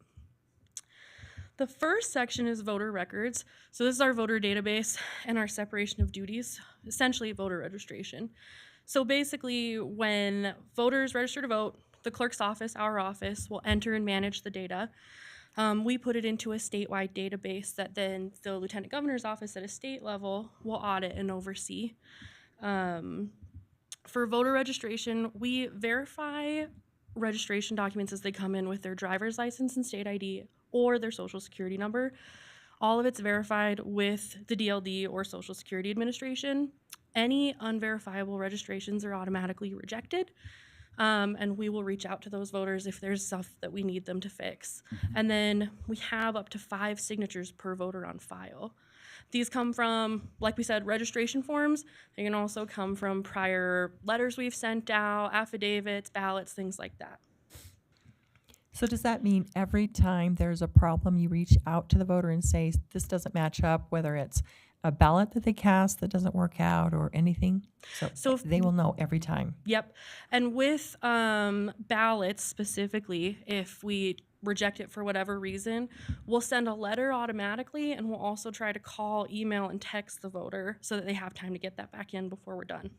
The first section is voter records. So this is our voter database and our separation of duties, essentially voter registration. So basically, when voters register to vote, the clerk's office, our office, will enter and manage the data. We put it into a statewide database that then the lieutenant governor's office at a state level will audit and oversee. For voter registration, we verify registration documents as they come in with their driver's license and state ID or their social security number. All of it's verified with the DLD or Social Security Administration. Any unverifiable registrations are automatically rejected. And we will reach out to those voters if there's stuff that we need them to fix. And then we have up to 5 signatures per voter on file. These come from, like we said, registration forms. They can also come from prior letters we've sent out, affidavits, ballots, things like that. So does that mean every time there's a problem, you reach out to the voter and say, this doesn't match up, whether it's a ballot that they cast that doesn't work out or anything? So if they will know every time. Yep. And with ballots specifically, if we reject it for whatever reason, we'll send a letter automatically, and we'll also try to call, email, and text the voter so that they have time to get that back in before we're done.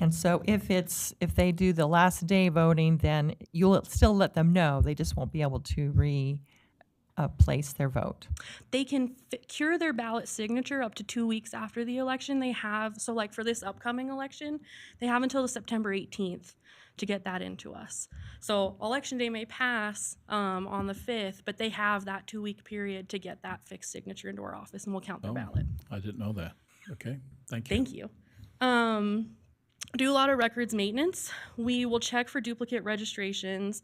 And so if they do the last day voting, then you'll still let them know. They just won't be able to place their vote. They can cure their ballot signature up to 2 weeks after the election. They have, so like for this upcoming election, they have until the September 18th to get that into us. So election day may pass on the 5th, but they have that 2-week period to get that fixed signature into our office, and we'll count their ballot. I didn't know that. Okay, thank you. Thank you. do a lot of records maintenance. We will check for duplicate registrations.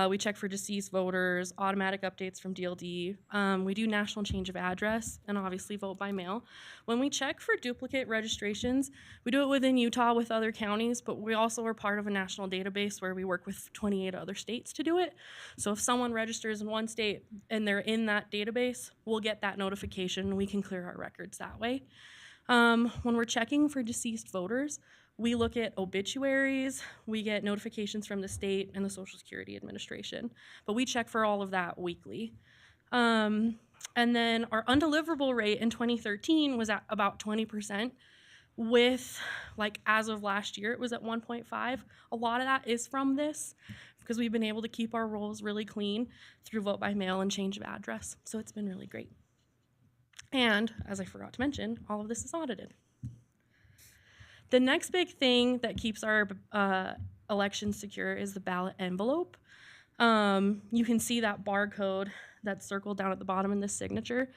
We check for deceased voters, automatic updates from DLD. We do national change of address and obviously vote by mail. When we check for duplicate registrations, we do it within Utah with other counties, but we also are part of a national database where we work with 28 other states to do it. So if someone registers in one state and they're in that database, we'll get that notification and we can clear our records that way. When we're checking for deceased voters, we look at obituaries, we get notifications from the state and the Social Security Administration, but we check for all of that weekly. And then our undeliverable rate in 2013 was at about 20%. With, like, as of last year, it was at 1.5. A lot of that is from this because we've been able to keep our rolls really clean through vote by mail and change of address. So it's been really great. And, as I forgot to mention, all of this is audited. The next big thing that keeps our elections secure is the ballot envelope. You can see that barcode that's circled down at the bottom in this signature.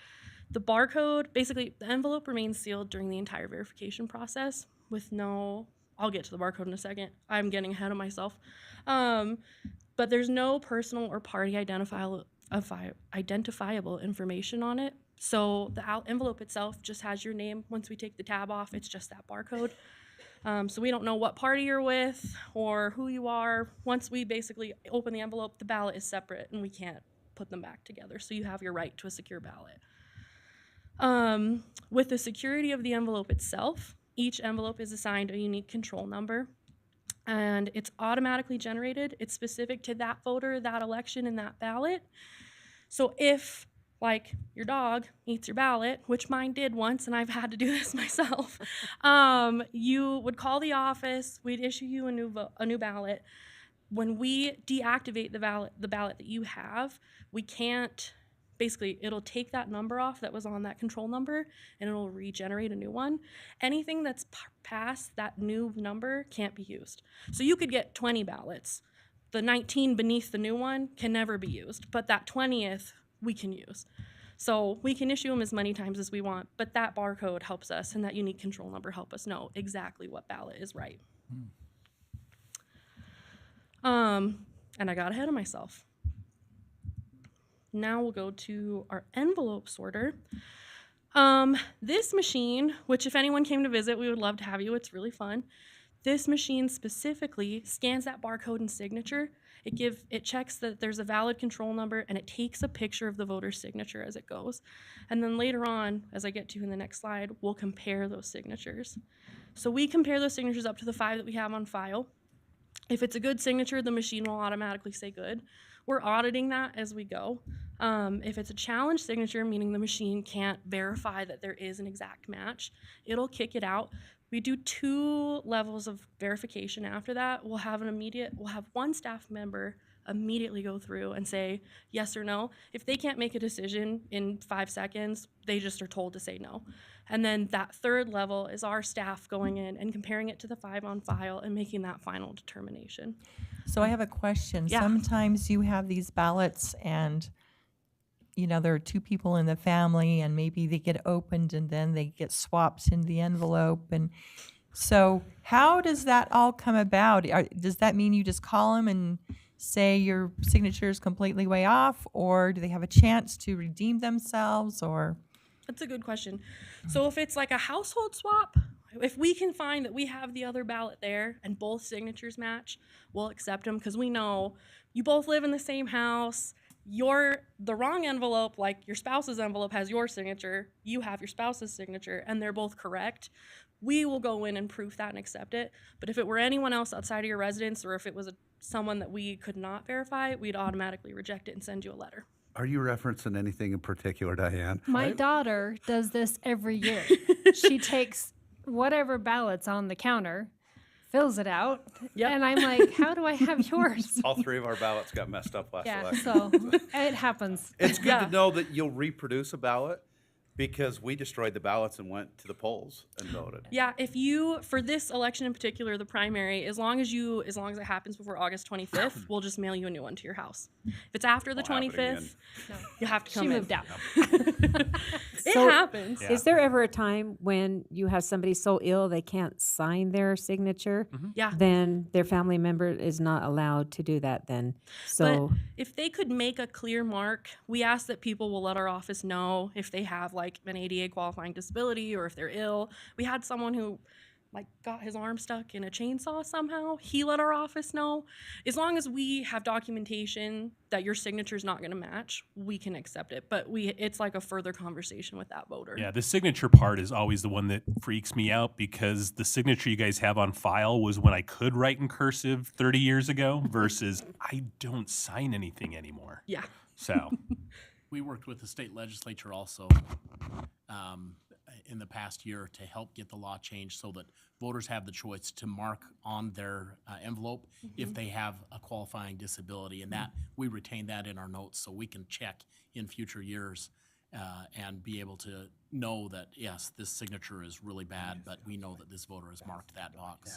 The barcode, basically, the envelope remains sealed during the entire verification process with no, I'll get to the barcode in a second. I'm getting ahead of myself. But there's no personal or party identifiable information on it. So the envelope itself just has your name. Once we take the tab off, it's just that barcode. So we don't know what party you're with or who you are. Once we basically open the envelope, the ballot is separate and we can't put them back together. So you have your right to a secure ballot. With the security of the envelope itself, each envelope is assigned a unique control number and it's automatically generated. It's specific to that voter, that election, and that ballot. So if, like, your dog eats your ballot, which mine did once, and I've had to do this myself, you would call the office, we'd issue you a new ballot. When we deactivate the ballot that you have, we can't, basically, it'll take that number off that was on that control number, and it'll regenerate a new one. Anything that's past that new number can't be used. So you could get 20 ballots. The 19 beneath the new one can never be used, but that 20th, we can use. So we can issue them as many times as we want, but that barcode helps us and that unique control number help us know exactly what ballot is right. And I got ahead of myself. Now we'll go to our envelope sorter. This machine, which if anyone came to visit, we would love to have you, it's really fun. This machine specifically scans that barcode and signature. It checks that there's a valid control number and it takes a picture of the voter's signature as it goes. And then later on, as I get to in the next slide, we'll compare those signatures. So we compare those signatures up to the 5 that we have on file. If it's a good signature, the machine will automatically say good. We're auditing that as we go. If it's a challenge signature, meaning the machine can't verify that there is an exact match, it'll kick it out. We do 2 levels of verification after that. We'll have one staff member immediately go through and say yes or no. If they can't make a decision in 5 seconds, they just are told to say no. And then that 3rd level is our staff going in and comparing it to the 5 on file and making that final determination. So I have a question. Yeah. Sometimes you have these ballots and, you know, there are 2 people in the family and maybe they get opened and then they get swapped in the envelope. And so how does that all come about? Does that mean you just call them and say your signature is completely way off, or do they have a chance to redeem themselves, or? That's a good question. So if it's like a household swap, if we can find that we have the other ballot there and both signatures match, we'll accept them because we know you both live in the same house. The wrong envelope, like your spouse's envelope, has your signature, you have your spouse's signature, and they're both correct. We will go in and proof that and accept it. But if it were anyone else outside of your residence, or if it was someone that we could not verify, we'd automatically reject it and send you a letter. Are you referencing anything in particular, Diane? My daughter does this every year. She takes whatever ballot's on the counter, fills it out, and I'm like, how do I have yours? All 3 of our ballots got messed up last election. So it happens. It's good to know that you'll reproduce a ballot. Because we destroyed the ballots and went to the polls and voted. Yeah, if you, for this election in particular, the primary, as long as it happens before August 25th, we'll just mail you a new one to your house. If it's after the Won't happen 25th, you'll have to She come in. moved out. It So, happens. Is there ever a time when you have somebody so ill they can't sign their signature? Yeah. Then their family member is not allowed to do that then. So, But if they could make a clear mark, we ask that people will let our office know if they have like an ADA qualifying disability or if they're ill. We had someone who like got his arm stuck in a chainsaw somehow. He let our office know. As long as we have documentation that your signature is not going to match, we can accept it. But it's like a further conversation with that voter. Yeah, the signature part is always the one that freaks me out because the signature you guys have on file was when I could write in cursive 30 years ago versus I don't sign anything anymore. Yeah. So We worked with the state legislature also in the past year to help get the law changed so that voters have the choice to mark on their envelope if they have a qualifying disability. And that we retain that in our notes so we can check in future years and be able to know that, yes, this signature is really bad, but we know that this voter has marked that box.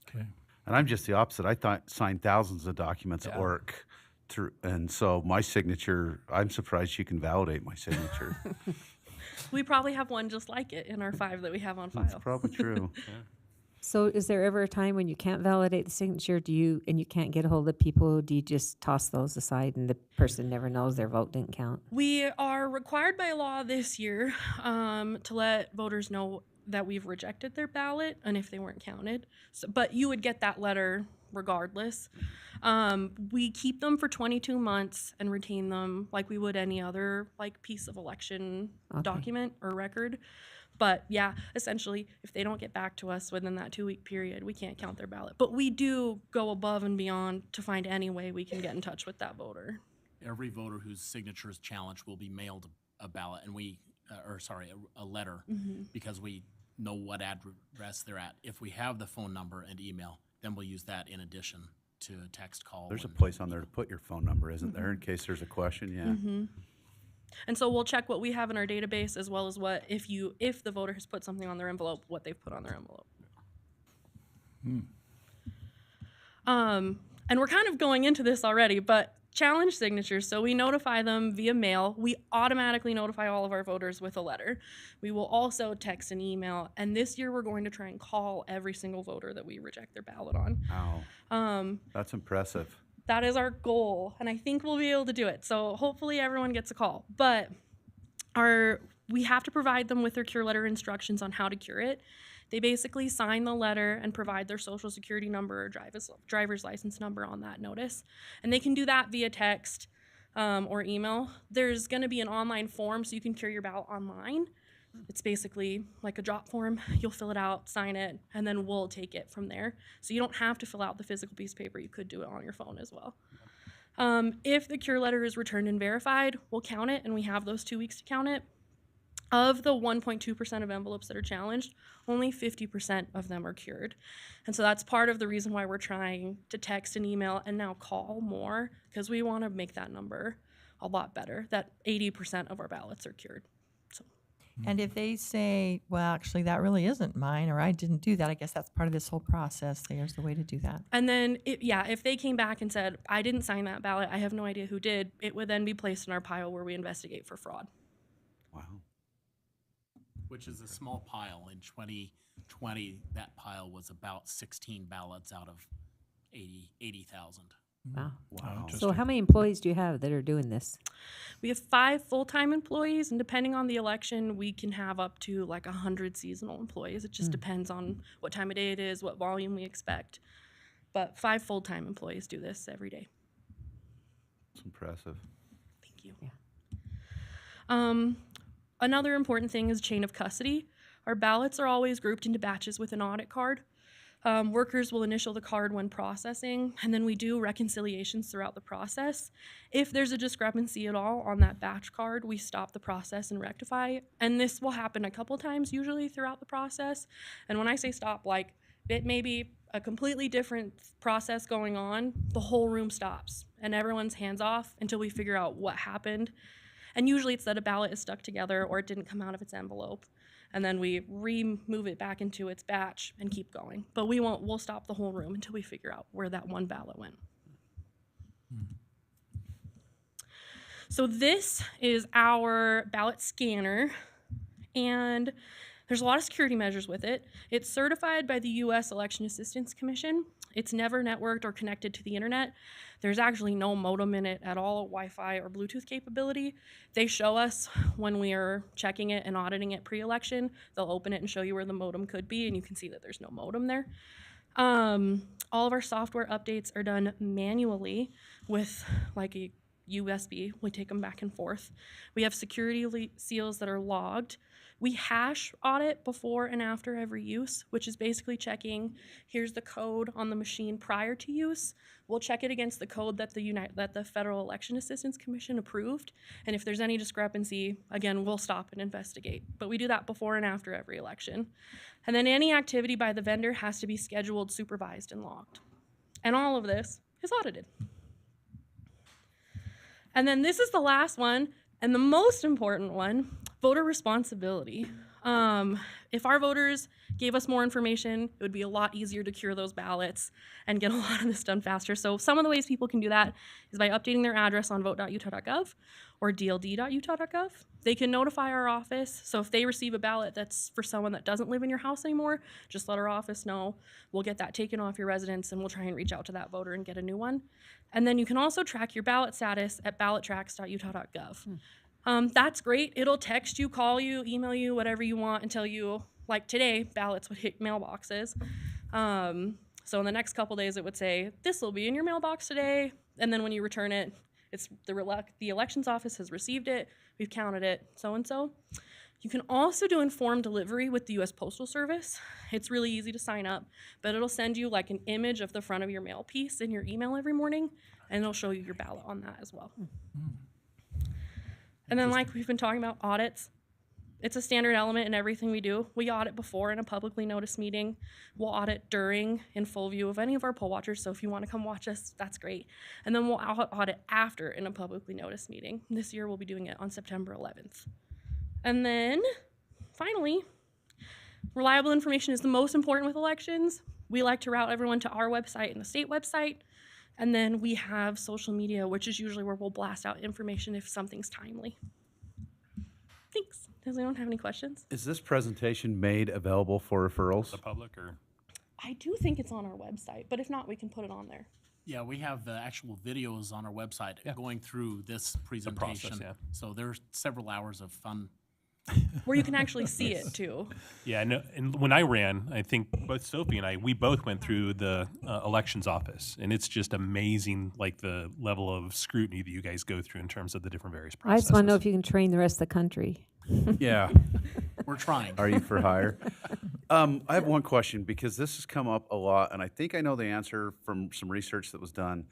Okay. And I'm just the opposite. I signed thousands of documents at work. And so my signature, I'm surprised you can validate my signature. We probably have one just like it in our 5 that we have on file. That's probably true. so is there ever a time when you can't validate the signature? And you can't get a hold of people? Do you just toss those aside and the person never knows their vote didn't count? We are required by law this year to let voters know that we've rejected their ballot and if they weren't counted. So, but you would get that letter regardless. We keep them for 22 months and retain them like we would any other like piece of election document or record. But yeah, essentially, if they don't get back to us within that 2-week period, we can't count their ballot. But we do go above and beyond to find any way we can get in touch with that voter. Every voter whose signature is challenged will be mailed a ballot and a letter because we know what address they're at. If we have the phone number and email, then we'll use that in addition to a text call. There's a place on there to put your phone number, isn't there, in case there's a question? Yeah. And so we'll check what we have in our database as well as what if the voter has put something on their envelope, what they've put on their envelope. And we're kind of going into this already, but challenge signatures. So we notify them via mail. We automatically notify all of our voters with a letter. We will also text and email. And this year we're going to try and call every single voter that we reject their ballot on. Wow. That's impressive. That is our goal, and I think we'll be able to do it. So hopefully everyone gets a call. But we have to provide them with their cure letter instructions on how to cure it. They basically sign the letter and provide their social security number or driver's license number on that notice. And they can do that via text or email. There's going to be an online form so you can cure your ballot online. It's basically like a drop form. You'll fill it out, sign it, and then we'll take it from there. So you don't have to fill out the physical piece of paper. You could do it on your phone as well. If the cure letter is returned and verified, we'll count it, and we have those 2 weeks to count it. Of the 1.2% of envelopes that are challenged, only 50% of them are cured. And so that's part of the reason why we're trying to text and email and now call more, because we want to make that number a lot better, that 80% of our ballots are cured. And if they say, well, actually, that really isn't mine, or I didn't do that, I guess that's part of this whole process. There's the way to do that. And then, if they came back and said, I didn't sign that ballot, I have no idea who did, it would then be placed in our pile where we investigate for fraud. Wow. Which is a small pile. In 2020, that pile was about 16 ballots out of 80,000. Wow. So how many employees do you have that are doing this? We have 5 full-time employees, and depending on the election, we can have up to like 100 seasonal employees. It just depends on what time of day it is, what volume we expect. But 5 full-time employees do this every day. It's impressive. Thank you. Yeah. Another important thing is chain of custody. Our ballots are always grouped into batches with an audit card. Workers will initial the card when processing, and then we do reconciliations throughout the process. If there's a discrepancy at all on that batch card, we stop the process and rectify. And this will happen a couple times usually throughout the process. And when I say stop, like it may be a completely different process going on, the whole room stops and everyone's hands off until we figure out what happened. And usually it's that a ballot is stuck together or it didn't come out of its envelope. And then we remove it back into its batch and keep going. But we'll stop the whole room until we figure out where that one ballot went. So this is our ballot scanner, and there's a lot of security measures with it. It's certified by the U.S. Election Assistance Commission. It's never networked or connected to the internet. There's actually no modem in it at all, Wi-Fi or Bluetooth capability. They show us when we are checking it and auditing it pre-election. They'll open it and show you where the modem could be, and you can see that there's no modem there. All of our software updates are done manually with like a USB. We take them back and forth. We have security seals that are logged. We hash audit before and after every use, which is basically checking, here's the code on the machine prior to use. We'll check it against the code that the Federal Election Assistance Commission approved. And if there's any discrepancy, again, we'll stop and investigate. But we do that before and after every election. And then any activity by the vendor has to be scheduled, supervised, and logged. And all of this is audited. And then this is the last one, and the most important one, voter responsibility. If our voters gave us more information, it would be a lot easier to cure those ballots and get a lot of this done faster. So some of the ways people can do that is by updating their address on vote.utah.gov or dld.utah.gov. They can notify our office. So if they receive a ballot that's for someone that doesn't live in your house anymore, just let our office know. We'll get that taken off your residence, and we'll try and reach out to that voter and get a new one. And then you can also track your ballot status at ballottracks.utah.gov. That's great. It'll text you, call you, email you, whatever you want and tell you, like today, ballots would hit mailboxes. So in the next couple days, it would say, this will be in your mailbox today. And then when you return it, it's the elections office has received it, we've counted it, so-and-so. You can also do informed delivery with the U.S. Postal Service. It's really easy to sign up, but it'll send you like an image of the front of your mail piece in your email every morning, and it'll show you your ballot on that as well. And then like we've been talking about, audits. It's a standard element in everything we do. We audit before in a publicly noticed meeting. We'll audit during in full view of any of our poll watchers, so if you want to come watch us, that's great. And then we'll audit after in a publicly noticed meeting. This year we'll be doing it on September 11th. And then, finally, reliable information is the most important with elections. We like to route everyone to our website and the state website. And then we have social media, which is usually where we'll blast out information if something's timely. Thanks. Does anyone have any questions? Is this presentation made available for referrals? The public or? I do think it's on our website, but if not, we can put it on there. Yeah, we have the actual videos on our website going through this presentation. process, yeah. So there's several hours of fun. Where you can actually see it too. Yeah, I know. And when I ran, I think both Sophie and I, we both went through the elections office, and it's just amazing, like the level of scrutiny that you guys go through in terms of the different various I processes. just want to know if you can train the rest of the country. Yeah. We're trying. Are you for hire? I have one question because this has come up a lot, and I think I know the answer from some research that was done.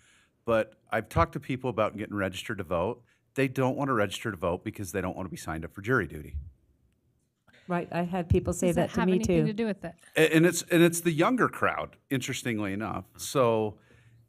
But I've talked to people about getting registered to vote. They don't want to register to vote because they don't want to be signed up for jury duty. Right, I had people say Does that it to have me anything too. to do with it? And it's the younger crowd, interestingly enough. So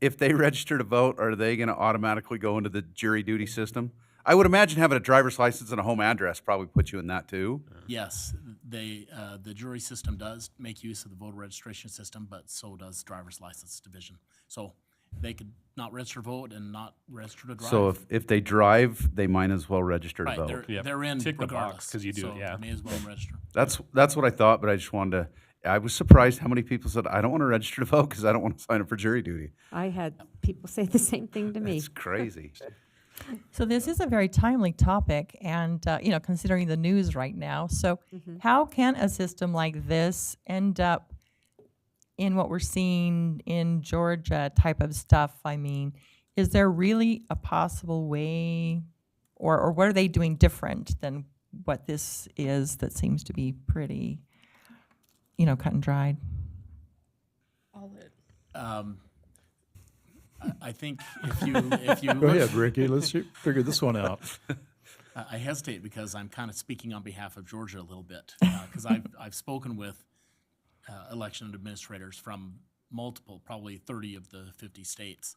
if they register to vote, are they going to automatically go into the jury duty system? I would imagine having a driver's license and a home address probably puts you in that too. Yes, the jury system does make use of the voter registration system, but so does driver's license division. So they could not register to vote and not register to drive. So if they drive, they might as well register to Right, vote. they're in Tick the box, regardless. 'cause you do it, so yeah. may as well register. That's what I thought, but I just wanted to. I was surprised how many people said, I don't want to register to vote because I don't want to sign up for jury duty. I had people say the same thing to me. It's crazy. So this is a very timely topic, and considering the news right now. So how can a system like this end up in what we're seeing in Georgia type of stuff? I mean, is there really a possible way, or what are they doing different than what this is that seems to be pretty, cut and dried? I think if you Go look- ahead, Ricky, let's figure this one out. I hesitate because I'm kind of speaking on behalf of Georgia a little bit because I've spoken with election administrators from multiple, probably 30 of the 50 states.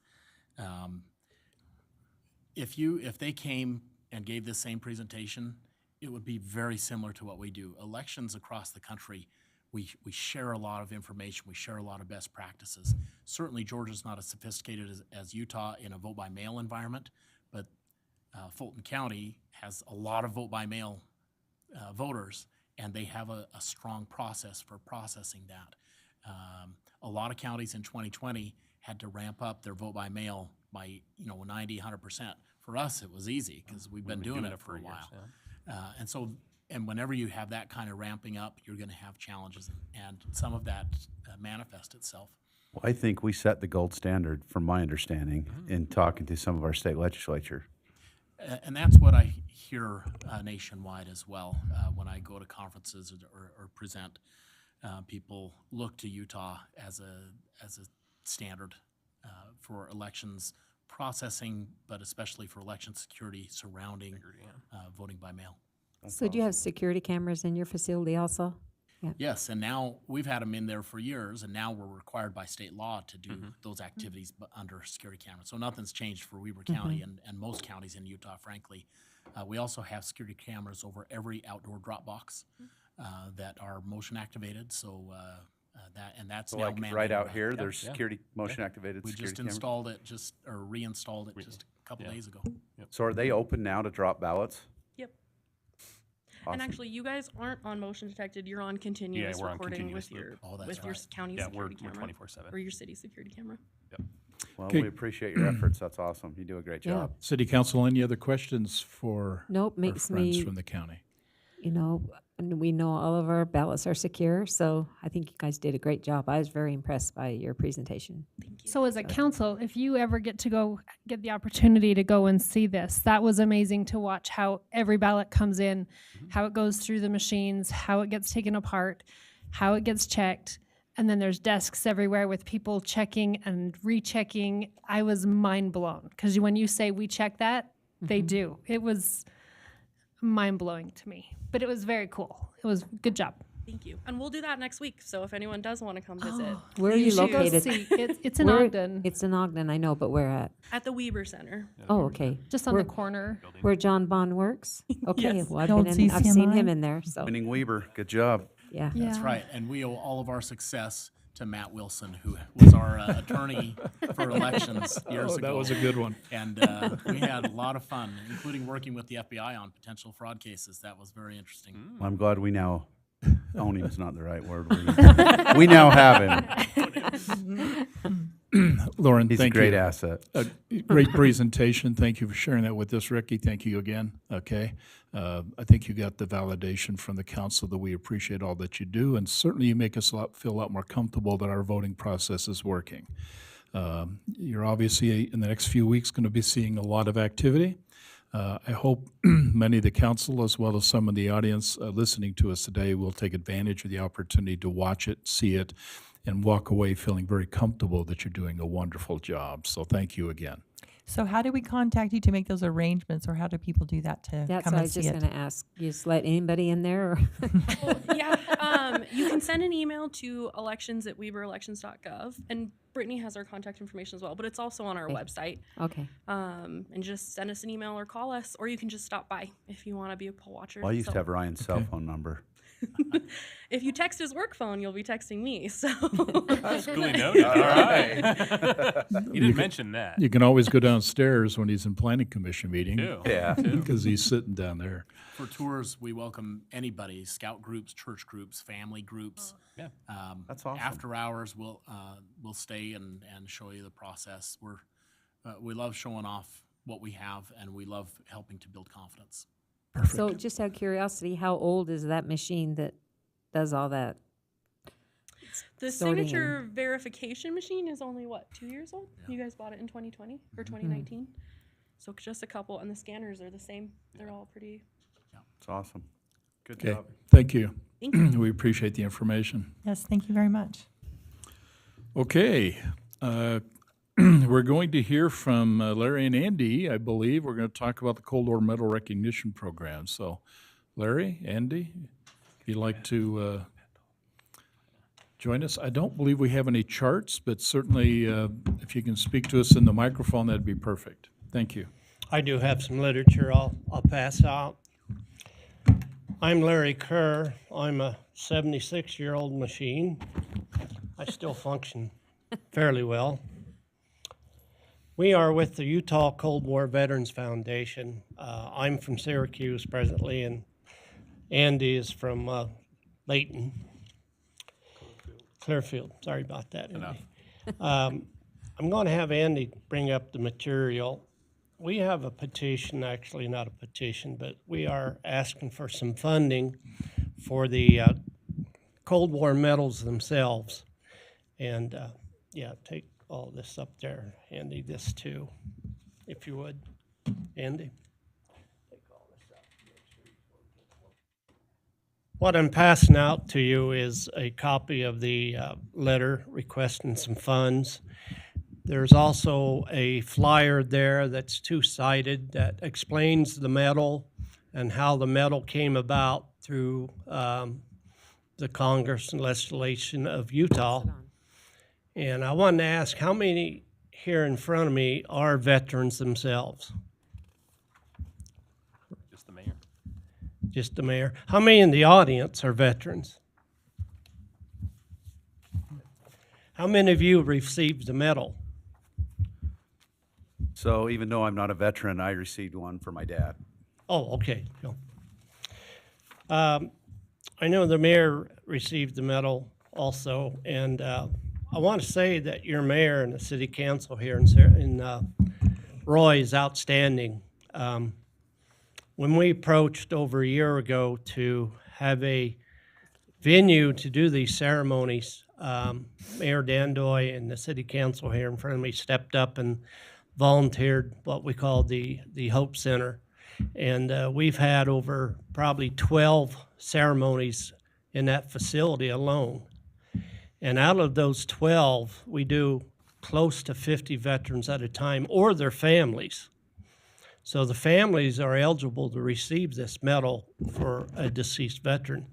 If they came and gave this same presentation, it would be very similar to what we do. Elections across the country, we share a lot of information, we share a lot of best practices. Certainly Georgia's not as sophisticated as Utah in a vote-by-mail environment, but Fulton County has a lot of vote-by-mail voters, and they have a strong process for processing that. A lot of counties in 2020 had to ramp up their vote-by-mail by 90, 100%. For us, it was easy because we've been doing it for a while. And whenever you have that kind of ramping up, you're going to have challenges, and some of that manifests itself. Well, I think we set the gold standard, from my understanding, in talking to some of our state legislature. And that's what I hear nationwide as well. When I go to conferences or present, people look to Utah as a standard for elections processing, but especially for election security surrounding voting by mail. So do you have security cameras in your facility also? Yeah. Yes, and now we've had them in there for years, and now we're required by state law to do those activities under security cameras. So nothing's changed for Weber County and most counties in Utah, frankly. We also have security cameras over every outdoor drop box that are motion activated. So that's So now like mandated right out by- here, Yep. there's security, motion activated We security just cameras? installed it, or reinstalled it just a couple days ago. So are they open now to drop ballots? Yep. Awesome. And actually, you guys aren't on motion detected. You're on continuous we're on recording continuous with your loop. Oh, that's with your right. county Yeah, we're security camera 24/7. or your city security camera. Well, Okay. we appreciate your efforts. That's awesome. You do a great Yeah. job. City Council, any other questions for Nope, our makes friends me- from the county? And we know all of our ballots are secure, so I think you guys did a great job. I was very impressed by your presentation. So as a council, if you ever get the opportunity to go and see this, that was amazing to watch how every ballot comes in, how it goes through the machines, how it gets taken apart, how it gets checked. And then there's desks everywhere with people checking and rechecking. I was mind blown because when you say we check that, they do. It was mind blowing to me, but it was very cool. It was good job. Thank you. And we'll do that next week. So if anyone does want to come visit, Where are you should go located? see. It's in Where- Ogden, It's in Ogden, I know, but where at? at the Weber Center. Oh, okay. just on Where- the corner. Where John Bond works? Okay, Yes. well, I've The old been in, I've seen CCMI? him in there, so, Winning Weber, good job. yeah. That's Yeah. right, and we owe all of our success to Matt Wilson, who was our attorney for elections years Oh, ago. that was a good one. And we had a lot of fun, including working with the FBI on potential fraud cases. That was very interesting. Well, I'm glad we now, own him is not the right word. We now have him. Lauren, He's a thank great you. asset. Great presentation. Thank you for sharing that with us, Ricky. Thank you again. Okay. I think you got the validation from the council that we appreciate all that you do, and certainly you make us feel a lot more comfortable that our voting process is working. You're obviously, in the next few weeks, going to be seeing a lot of activity. I hope many of the council, as well as some of the audience listening to us today, will take advantage of the opportunity to watch it, see it, and walk away feeling very comfortable that you're doing a wonderful job. So thank you again. So how do we contact you to make those arrangements, or how do people do that to That's come what I and was see just it? gonna ask. You just let anybody in there, or? Yeah, you can send an email to elections@weberelections.gov, and Brittany has our contact information as well, but it's also on our Okay. website. Okay. And just send us an email or call us, or you can just stop by if you want to be a poll watcher. Well, I used So to have Ryan's cell phone number. if you text his work phone, you'll be texting me. So That's duly noted. All right. You didn't mention that. You can always go downstairs when he's in planning commission meeting. Too. Yeah. Because he's sitting down there. For tours, we welcome anybody, scout groups, church groups, family groups. Yeah. That's awesome. After hours, we'll stay and show you the process. We love showing off what we have, and we love helping to build confidence. Perfect. So just out of curiosity, how old is that machine that does all that? the Sorting signature verification machine is only what, 2 years old? You guys bought it in 2020 or 2019? So just a couple, and the scanners are the same. They're all pretty. It's awesome. Good Okay, job. thank you. Thank you. We appreciate the information. Yes, thank you very much. Okay, we're going to hear from Larry and Andy, I believe. We're going to talk about the Cold War Medal Recognition Program. So, Larry, Andy, if you'd like to join us. I don't believe we have any charts, but certainly if you can speak to us in the microphone, that'd be perfect. Thank you. I do have some literature I'll pass out. I'm Larry Kerr. I'm a 76-year-old machine. I still function fairly well. We are with the Utah Cold War Veterans Foundation. I'm from Syracuse presently, and Andy is from Layton. Clearfield. Sorry about that, Andy. I'm going to have Andy bring up the material. We have a petition, actually not a petition, but we are asking for some funding for the Cold War medals themselves. And yeah, take all this up there, Andy, this too, if you would. Andy? Take all this up. What I'm passing out to you is a copy of the letter requesting some funds. There's also a flyer there that's two-sided that explains the medal and how the medal came about through the Congress and legislation of Utah. And I wanted to ask, how many here in front of me are veterans themselves? Just the mayor. Just the mayor. How many in the audience are veterans? How many of you received the medal? So even though I'm not a veteran, I received one for my dad. Oh, okay. Cool. I know the mayor received the medal also, and I want to say that your mayor and the city council here in Roy is outstanding. When we approached over a year ago to have a venue to do these ceremonies, Mayor Dandoy and the city council here in front of me stepped up and volunteered what we call the Hope Center. And we've had over probably 12 ceremonies in that facility alone. And out of those 12, we do close to 50 veterans at a time or their families. So the families are eligible to receive this medal for a deceased veteran.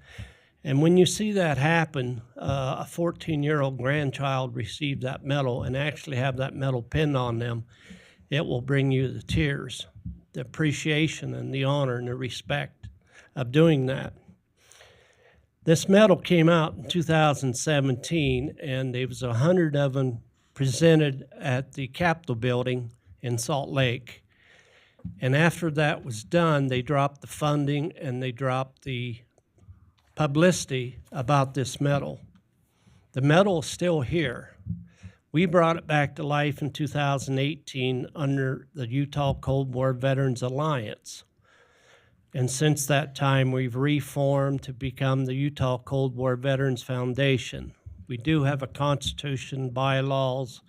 And when you see that happen, a 14-year-old grandchild receive that medal and actually have that medal pinned on them, it will bring you the tears, the appreciation and the honor and the respect of doing that. This medal came out in 2017, and there was 100 of them presented at the Capitol building in Salt Lake. And after that was done, they dropped the funding and they dropped the publicity about this medal. The medal is still here. We brought it back to life in 2018 under the Utah Cold War Veterans Alliance. And since that time, we've reformed to become the Utah Cold War Veterans Foundation. We do have a constitution, bylaws,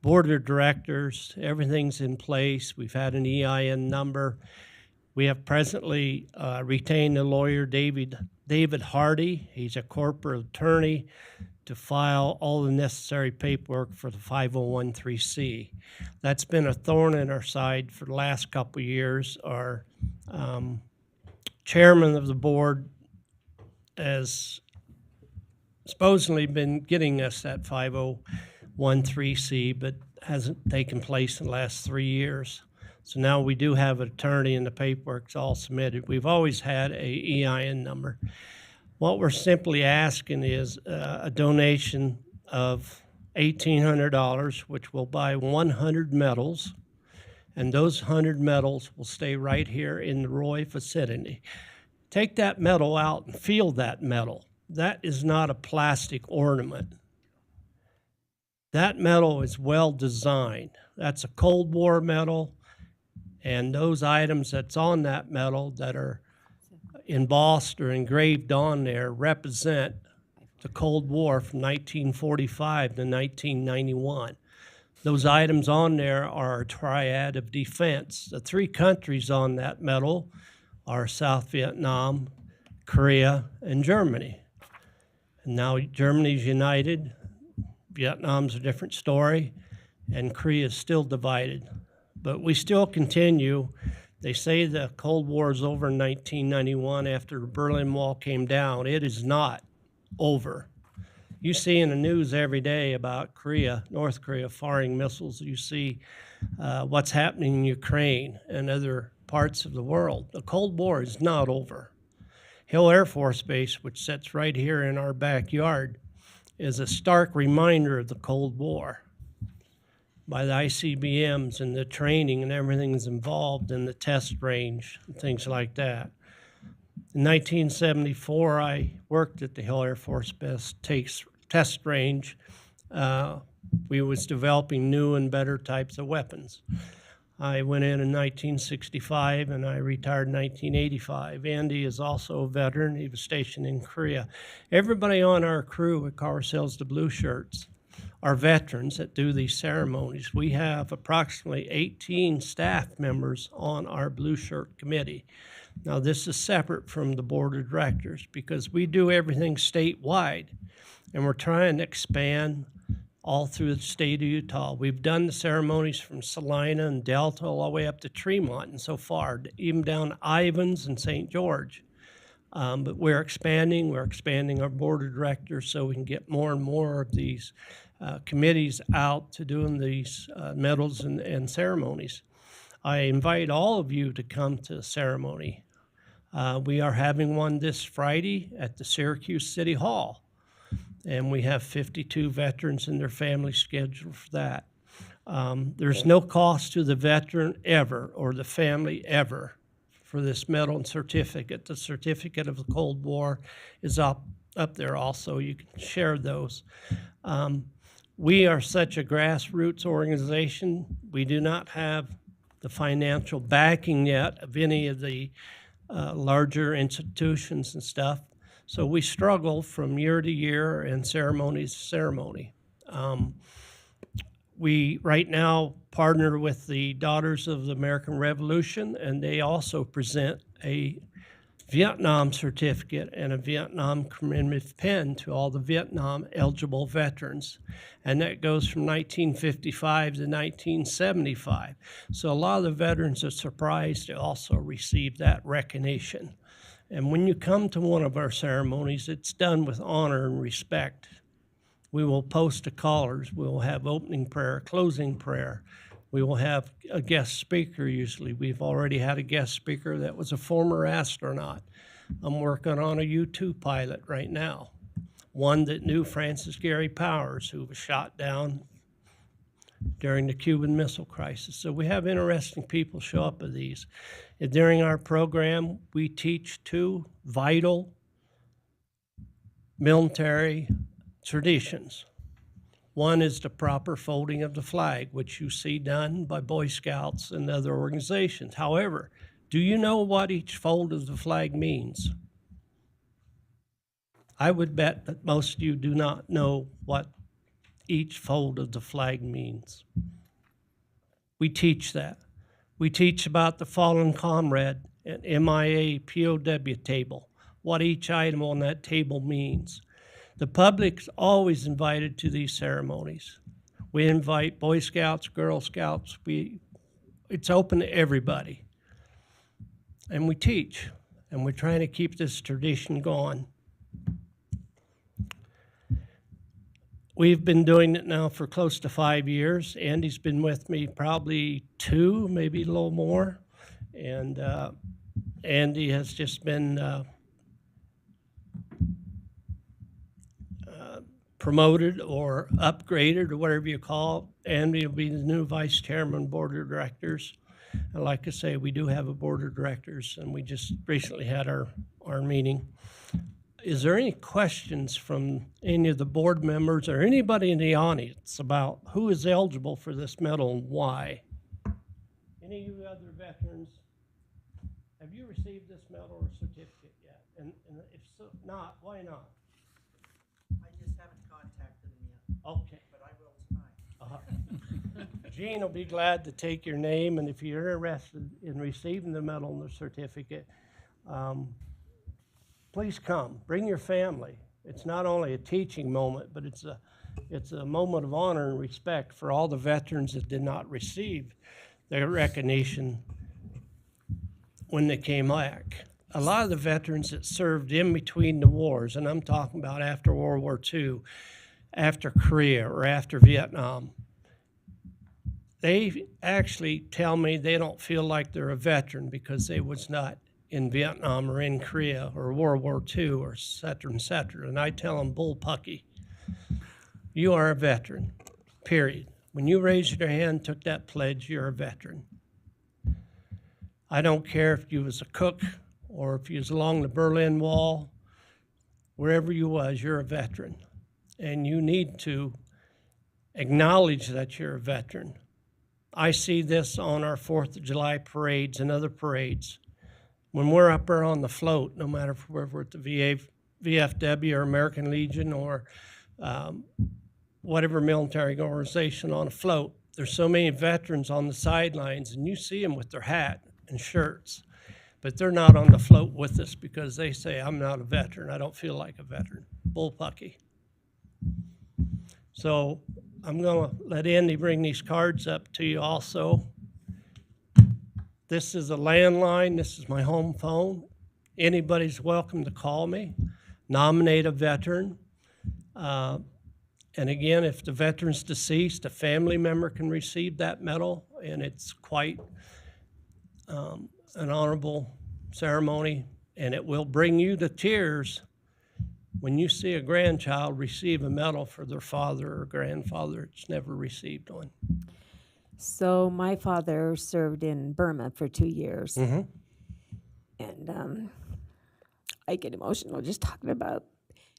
board of directors, everything's in place. We've had an EIN number. We have presently retained a lawyer, David Hardy. He's a corporate attorney to file all the necessary paperwork for the 501(c). That's been a thorn in our side for the last couple of years. Our chairman of the board has supposedly been getting us that 501(c), but hasn't taken place in the last 3 years. So now we do have an attorney and the paperwork's all submitted. We've always had a EIN number. What we're simply asking is a donation of $1,800, which will buy 100 medals, and those 100 medals will stay right here in the Roy vicinity. Take that medal out and feel that medal. That is not a plastic ornament. That medal is well designed. That's a Cold War medal, and those items that's on that medal that are embossed or engraved on there represent the Cold War from 1945 to 1991. Those items on there are a triad of defense. The three countries on that medal are South Vietnam, Korea, and Germany. And now Germany's united, Vietnam's a different story, and Korea is still divided. But we still continue. They say the Cold War is over in 1991 after the Berlin Wall came down. It is not over. You see in the news every day about Korea, North Korea firing missiles. You see what's happening in Ukraine and other parts of the world. The Cold War is not over. Hill Air Force Base, which sits right here in our backyard, is a stark reminder of the Cold War by the ICBMs and the training and everything that's involved in the test range and things like that. In 1974, I worked at the Hill Air Force Base test range. We was developing new and better types of weapons. I went in 1965 and I retired in 1985. Andy is also a veteran. He was stationed in Korea. Everybody on our crew at Car Sales to Blue Shirts are veterans that do these ceremonies. We have approximately 18 staff members on our Blue Shirt committee. Now, this is separate from the board of directors because we do everything statewide, and we're trying to expand all through the state of Utah. We've done the ceremonies from Salina and Delta all the way up to Tremont and so far, even down to Ivins and St. George. But we're expanding our board of directors so we can get more and more of these committees out to doing these medals and ceremonies. I invite all of you to come to the ceremony. We are having one this Friday at the Syracuse City Hall, and we have 52 veterans and their families scheduled for that. There's no cost to the veteran ever or the family ever for this medal and certificate. The certificate of the Cold War is up there also. You can share those. We are such a grassroots organization. We do not have the financial backing yet of any of the larger institutions and stuff. So we struggle from year to year and ceremony to ceremony. We right now partner with the Daughters of the American Revolution, and they also present a Vietnam certificate and a Vietnam commemorative pin to all the Vietnam eligible veterans. And that goes from 1955 to 1975. So a lot of the veterans are surprised to also receive that recognition. And when you come to one of our ceremonies, it's done with honor and respect. We will post to callers. We will have opening prayer, closing prayer. We will have a guest speaker usually. We've already had a guest speaker that was a former astronaut. I'm working on a U-2 pilot right now, one that knew Francis Gary Powers, who was shot down during the Cuban Missile Crisis. So we have interesting people show up at these. And during our program, we teach two vital military traditions. One is the proper folding of the flag, which you see done by Boy Scouts and other organizations. However, do you know what each fold of the flag means? I would bet that most of you do not know what each fold of the flag means. We teach that. We teach about the fallen comrade and MIA POW table, what each item on that table means. The public's always invited to these ceremonies. We invite Boy Scouts, Girl Scouts. It's open to everybody. And we teach, and we're trying to keep this tradition going. We've been doing it now for close to 5 years. Andy's been with me probably 2, maybe a little more. And Andy has just been promoted or upgraded or whatever you call it. Andy will be the new vice chairman, board of directors. And like I say, we do have a board of directors, and we just recently had our meeting. Is there any questions from any of the board members or anybody in the audience about who is eligible for this medal and why? Any of you other veterans, have you received this medal or certificate yet? And if so, not, why not? I just haven't contacted them yet. Okay. But I will tonight. Gene will be glad to take your name, and if you're interested in receiving the medal and the certificate, please come. Bring your family. It's not only a teaching moment, but it's a moment of honor and respect for all the veterans that did not receive their recognition when they came back. A lot of the veterans that served in between the wars, and I'm talking about after World War II, after Korea, or after Vietnam, they actually tell me they don't feel like they're a veteran because they was not in Vietnam or in Korea or World War II or et cetera, et cetera. And I tell them, bullpucky, you are a veteran, period. When you raised your hand, took that pledge, you're a veteran. I don't care if you was a cook or if you was along the Berlin Wall, wherever you was, you're a veteran. And you need to acknowledge that you're a veteran. I see this on our 4th of July parades and other parades. When we're up there on the float, no matter if we're at the VFW or American Legion or whatever military organization on a float, there's so many veterans on the sidelines, and you see them with their hat and shirts, but they're not on the float with us because they say, I'm not a veteran, I don't feel like a veteran. Bullpucky. So I'm gonna let Andy bring these cards up to you also. This is a landline, this is my home phone. Anybody's welcome to call me, nominate a veteran. And again, if the veteran's deceased, a family member can receive that medal, and it's quite an honorable ceremony, and it will bring you to tears when you see a grandchild receive a medal for their father or grandfather that's never received one. So my father served in Burma for 2 years. Mm-hmm. And I get emotional just talking about,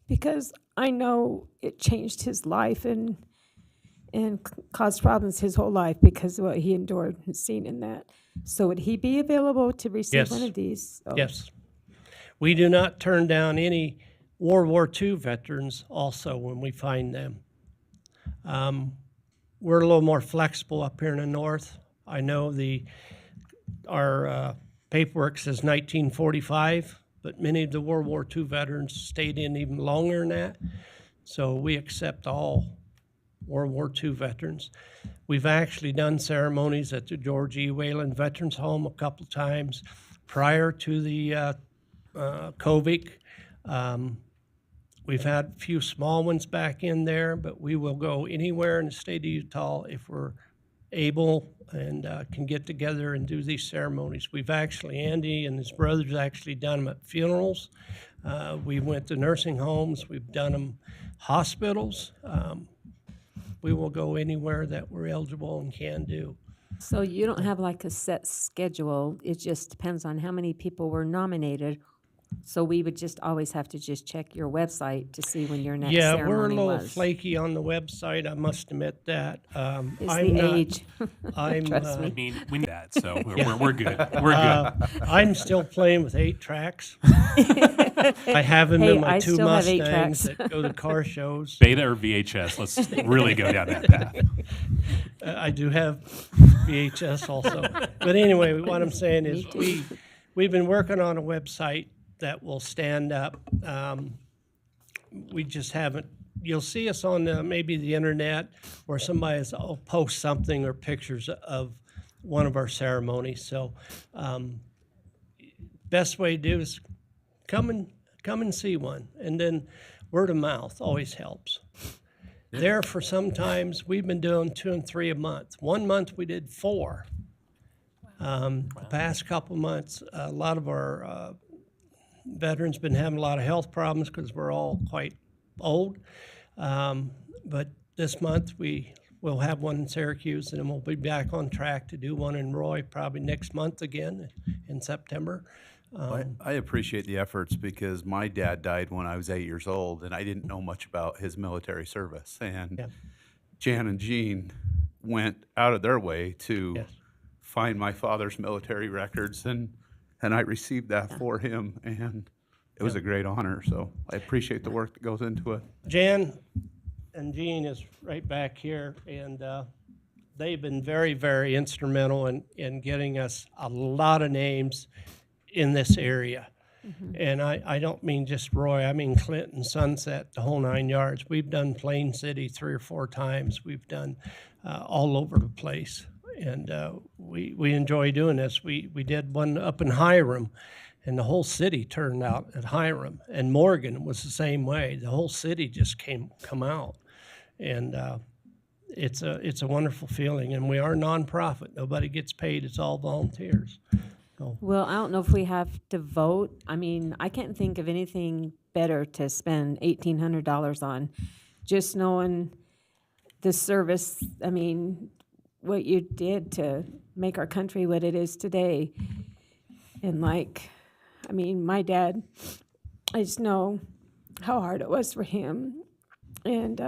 because I know it changed his life and caused problems his whole life because of what he endured and seen in that. So would he be available to receive one of these? Oh. Yes. We do not turn down any World War II veterans also when we find them. We're a little more flexible up here in the north. I know our paperwork says 1945, but many of the World War II veterans stayed in even longer than that. So we accept all World War II veterans. We've actually done ceremonies at the George E. Wayland Veterans Home a couple times prior to the COVID. We've had a few small ones back in there, but we will go anywhere in the state of Utah if we're able and can get together and do these ceremonies. We've actually, Andy and his brothers actually done them at funerals. We went to nursing homes. We've done them hospitals. We will go anywhere that we're eligible and can do. So you don't have like a set schedule. It just depends on how many people were nominated. So we would just always have to just check your website to see when your next ceremony was. Yeah, we're a little flaky on the website, I must admit that. It's the age. Trust I mean, we need that, so we're good. We're good. I'm still playing with 8 tracks. I have them in my 2 Mustangs that go to car shows. Beta or VHS? Let's really go down that path. I do have VHS also. But anyway, what I'm saying is we've been working on a website that will stand up. We just haven't. You'll see us on maybe the internet, or somebody will post something or pictures of one of our ceremonies. So best way to do is come and see one, and then word of mouth always helps. There for sometimes we've been doing 2 and 3 a month. 1 month we did 4. The past couple months, a lot of our veterans been having a lot of health problems because we're all quite old. But this month we will have one in Syracuse, and then we'll be back on track to do one in Roy probably next month again in September. I appreciate the efforts because my dad died when I was 8 years old, and I didn't know much about his military service. And Jan and Jean went out of their way to find my father's military records, and I received that for him, and it was a great honor. So I appreciate the work that goes into it. Jan and Jean is right back here, and they've been very, very instrumental in getting us a lot of names in this area. Mm-hmm. And I don't mean just Roy, I mean Clinton, Sunset, the whole 9 yards. We've done Plain City 3 or 4 times. We've done all over the place. And we enjoy doing this. We did one up in Hiram, and the whole city turned out at Hiram. And Morgan was the same way. The whole city just come out. And it's a wonderful feeling, and we are nonprofit. Nobody gets paid. It's all volunteers. So, Well, I don't know if we have to vote. I mean, I can't think of anything better to spend $1,800 on. Just knowing the service, I mean, what you did to make our country what it is today. And like, I mean, my dad, I just know how hard it was for him and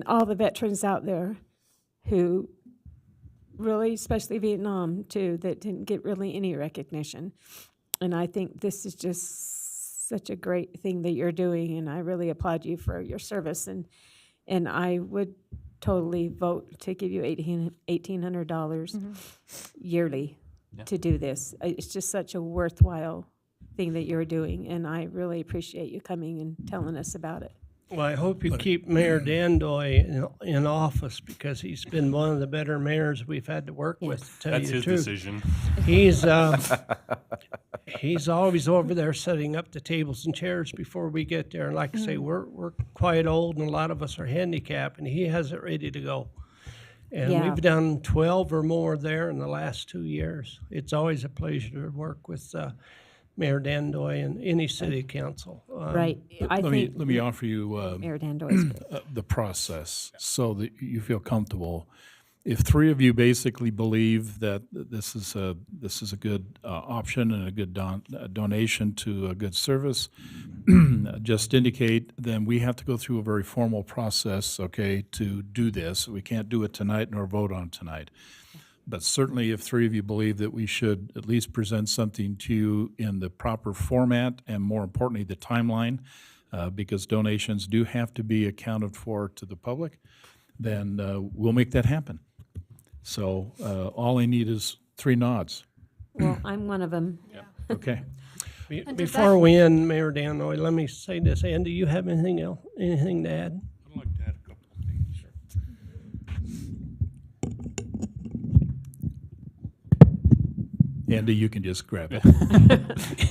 all the veterans out there who really, especially Vietnam too, that didn't get really any recognition. And I think this is just such a great thing that you're doing, and I really applaud you for your service. And I would totally vote to give you $1,800 yearly to do this. It's just such a worthwhile thing that you're doing, and I really appreciate you coming and telling us about it. well, I hope you keep Mayor Dandoy in office, because he's been one of the better mayors we've had to work with, to tell That's you the his truth. decision. He's always over there setting up the tables and chairs before we get there. And like I say, we're quite old, and a lot of us are handicapped, and he has it ready to go. And Yeah. we've done 12 or more there in the last 2 years. It's always a pleasure to work with Mayor Dandoy and any city council. Right. I Let me, think let me offer you Mayor Dandoy is great. the process so that you feel comfortable. If three of you basically believe that this is a good option and a good donation to a good service, just indicate, then we have to go through a very formal process, okay, to do this. We can't do it tonight nor vote on it tonight. But certainly, if three of you believe that we should at least present something to you in the proper format, and more importantly, the timeline, because donations do have to be accounted for to the public, then we'll make that happen. So all I need is 3 nods. Well, I'm one of them. Okay. Before we end, Mayor Dandoy, let me say this. Andy, you have anything else, anything to add? I'd like to add a couple of things. Andy, you can just grab it.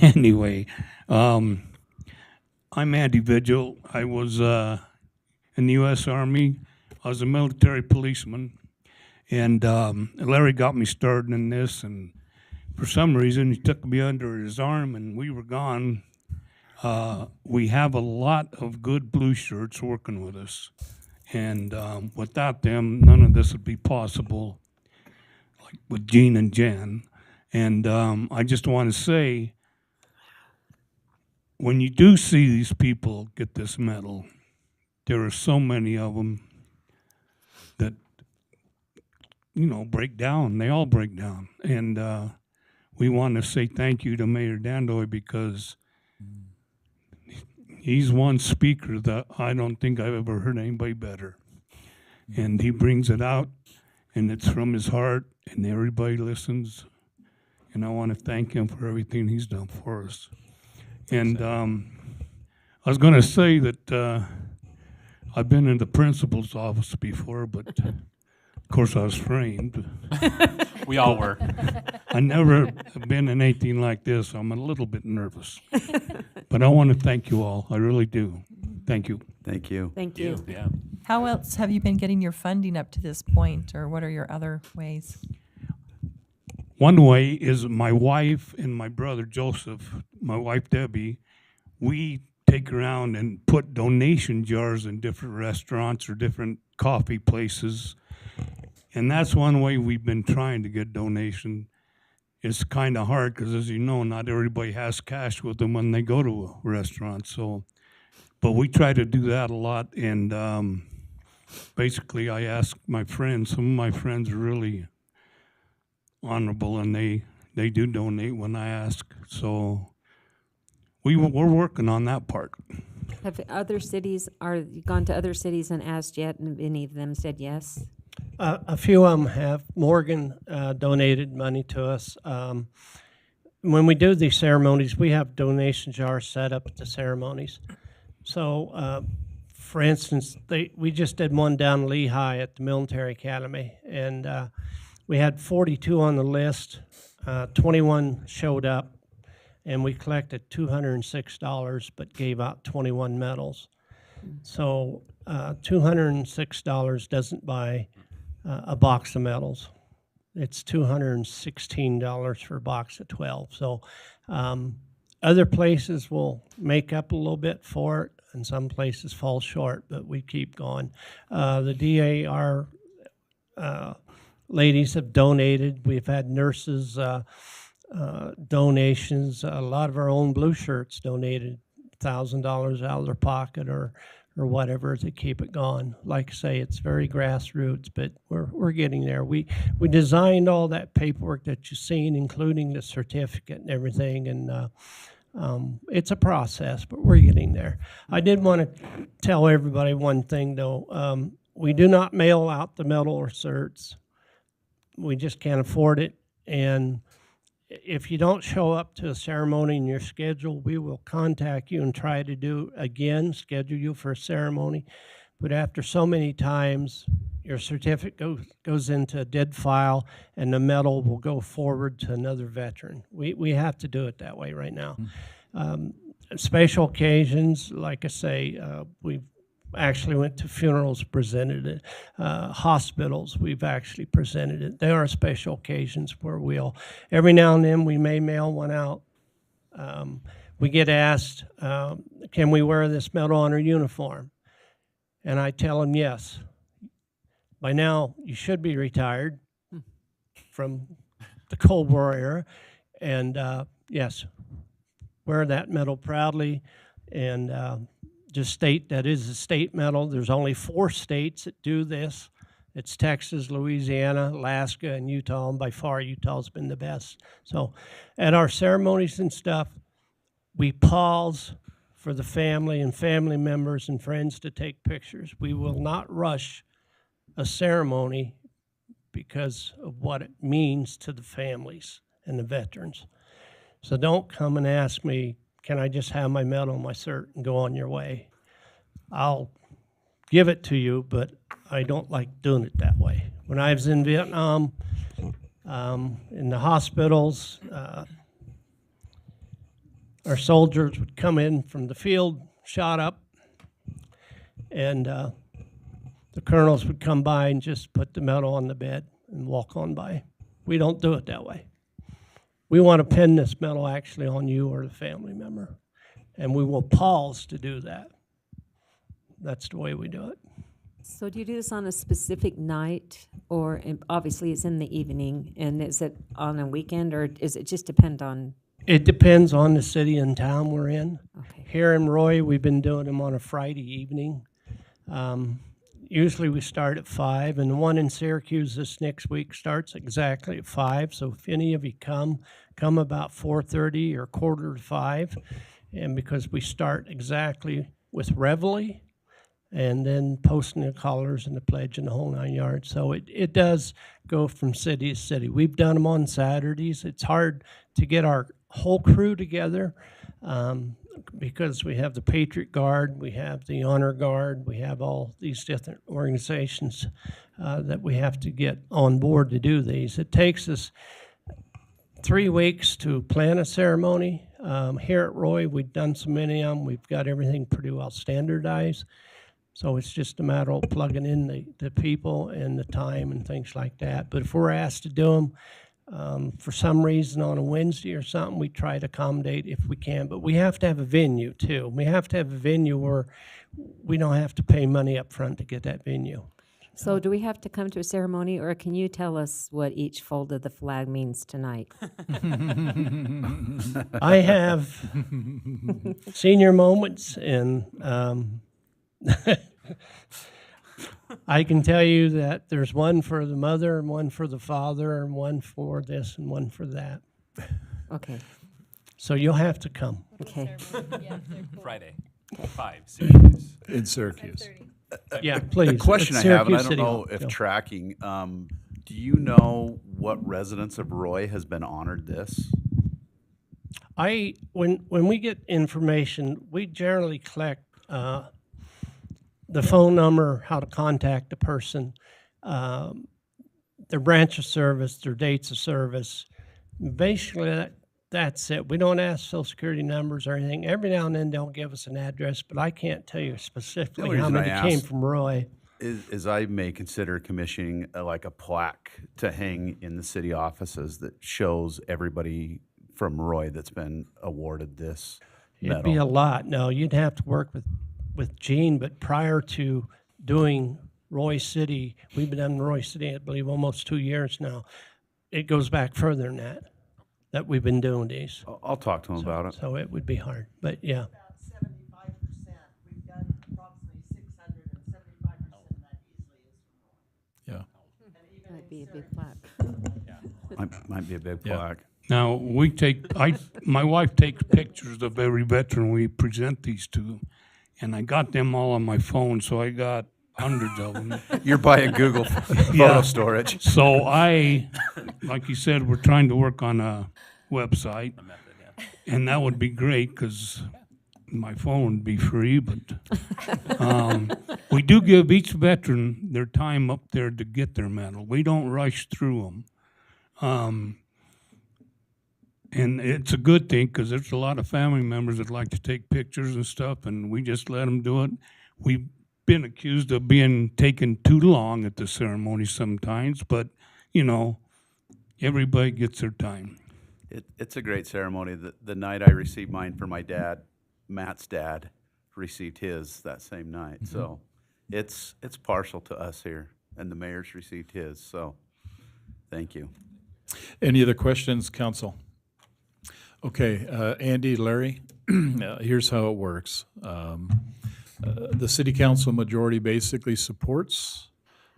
Anyway, I'm Andy Vigil. I was in the U.S. Army. I was a military policeman. And Larry got me started in this, and for some reason, he took me under his arm, and we were gone. We have a lot of good blue shirts working with us. And without them, none of this would be possible, like with Gene and Jan. And I just want to say, when you do see these people get this medal, there are so many of them that, you know, break down. They all break down. And we want to say thank you to Mayor Dandoy, because he's one speaker that I don't think I've ever heard anybody better. And he brings it out, and it's from his heart, and everybody listens. And I want to thank him for everything he's done for us. And I was going to say that I've been in the principal's office before, but of course I was framed. We all were. I never have been in anything like this. I'm a little bit nervous. But I want to thank you all. I really do. Thank you. Thank you. Thank you. Yeah. How else have you been getting your funding up to this point, or what are your other ways? One way is my wife and my brother Joseph, my wife Debbie, we take around and put donation jars in different restaurants or different coffee places. And that's one way we've been trying to get donation. It's kind of hard because, as you know, not everybody has cash with them when they go to a restaurant. So, but we try to do that a lot. And basically, I ask my friends. Some of my friends are really honorable, and they do donate when I ask. So we're working on that part. Have other cities, you gone to other cities and asked yet, and any of them said yes? A few of them have. Morgan donated money to us. When we do these ceremonies, we have donation jars set up at the ceremonies. So, for instance, we just did one down in Lehigh at the Military Academy, and we had 42 on the list. 21 showed up, and we collected $206, but gave out 21 medals. So $206 doesn't buy a box of medals. It's $216 for a box of 12. So other places will make up a little bit for it, and some places fall short, but we keep going. The DAR ladies have donated. We've had nurses donations. A lot of our own blue shirts donated $1,000 out of their pocket or whatever to keep it going. Like I say, it's very grassroots, but we're getting there. We designed all that paperwork that you've seen, including the certificate and everything, and it's a process, but we're getting there. I did want to tell everybody one thing, though. We do not mail out the medal or certs. We just can't afford it, and if you don't show up to a ceremony in your schedule, we will contact you and try to schedule you for a ceremony. But after so many times, your certificate goes into a dead file, and the medal will go forward to another veteran. We have to do it that way right now. Special occasions, like I say, we've actually went to funerals, presented it. Hospitals, we've actually presented it. There are special occasions where every now and then we may mail one out. We get asked, can we wear this medal on our uniform? And I tell them yes. By now, you should be retired from the Cold War era. And yes, wear that medal proudly, and just state that is a state medal. There's only 4 states that do this. It's Texas, Louisiana, Alaska, and Utah, and by far Utah's been the best. So at our ceremonies and stuff, we pause for the family and family members and friends to take pictures. We will not rush a ceremony because of what it means to the families and the veterans. So don't come and ask me, can I just have my medal and my cert and go on your way? I'll give it to you, but I don't like doing it that way. When I was in Vietnam, in the hospitals, our soldiers would come in from the field, shot up, and the colonels would come by and just put the medal on the bed and walk on by. We don't do it that way. We want to pin this medal actually on you or the family member, and we will pause to do that. That's the way we do it. So do you do this on a specific night, or obviously it's in the evening, and is it on a weekend, or is it just depend on? It depends on the city and town we're in. Okay. Here in Roy, we've been doing them on a Friday evening. Usually we start at 5, and the one in Syracuse this next week starts exactly at 5. So if any of you come about 4:30 or 4:45, and because we start exactly with Reveille, and then posting the colors and the pledge and the whole 9 yards. So it does go from city to city. We've done them on Saturdays. It's hard to get our whole crew together because we have the Patriot Guard, we have the Honor Guard, we have all these different organizations that we have to get on board to do these. It takes us 3 weeks to plan a ceremony. Here at Roy, we've done so many of them. We've got everything pretty well standardized. So it's just a matter of plugging in the people and the time and things like that. But if we're asked to do them for some reason on a Wednesday or something, we try to accommodate if we can. But we have to have a venue, too. We have to have a venue where we don't have to pay money up front to get that venue. So do we have to come to a ceremony, or can you tell us what each fold of the flag means tonight? I have senior moments, and I can tell you that there's one for the mother and one for the father and one for this and one for that. Okay. So you'll have to come. Okay. Friday, 5, Syracuse. In Syracuse. Yeah, please. The question I It's have, and I Syracuse don't City know Hall. if Yeah. tracking, do you know what residents of Roy has been honored this? When we get information, we generally collect the phone number, how to contact the person, their branch of service, their dates of service. Basically, That's it. We don't ask social security numbers or anything. Every now and then they'll give us an address, but I can't tell you specifically how reason I many came asked from Roy. Is I may consider commissioning like a plaque to hang in the city offices that shows everybody from Roy that's been awarded this It'd be a medal. lot. No, you'd have to work with Gene, but prior to doing Roy City, we've been in Roy City, I believe, almost 2 years now. It goes back further than that we've been doing these. I'll talk to him about it. So it would be hard, but yeah. About 75%. We've done approximately 600, and 75% of that easily is from Roy. Yeah. And even Might in be a big certain- plaque. Might be a big Yeah. plaque. Now, my wife takes pictures of every veteran we present these to, and I got them all on my phone, so I got hundreds of them. You're buying Google photo Yeah. storage. So like you said, we're trying to work on a website, and that would be great, because my phone would be free, but we do give each veteran their time up there to get their medal. We don't rush through them. And it's a good thing, because there's a lot of family members that like to take pictures and stuff, and we just let them do it. We've been accused of being taken too long at the ceremony sometimes, but, everybody gets their time. It's a great ceremony. The night I received mine for my dad, Matt's dad received his that same night. So it's partial to us here, and the mayor's received his. So thank you. Any other questions, council? Okay, Andy, Larry, here's how it works. The city council majority basically supports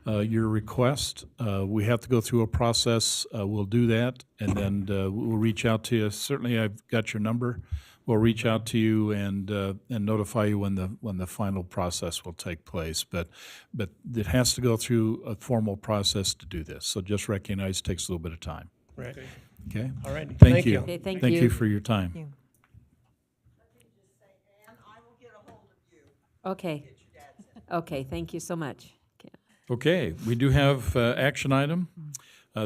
your request. We have to go through a process. We'll do that, and then we'll reach out to you. Certainly, I've got your number. We'll reach out to you and notify you when the final process will take place. But it has to go through a formal process to do this. So just recognize it takes a little bit of time. Right. Okay? All right. Thank Thank you. you. Okay, thank Thank you. you for your time. Let me just say, Ann, I will get a hold of you. Okay. Get your dad's in. Okay, thank you so much. Okay. Okay, we do have action item.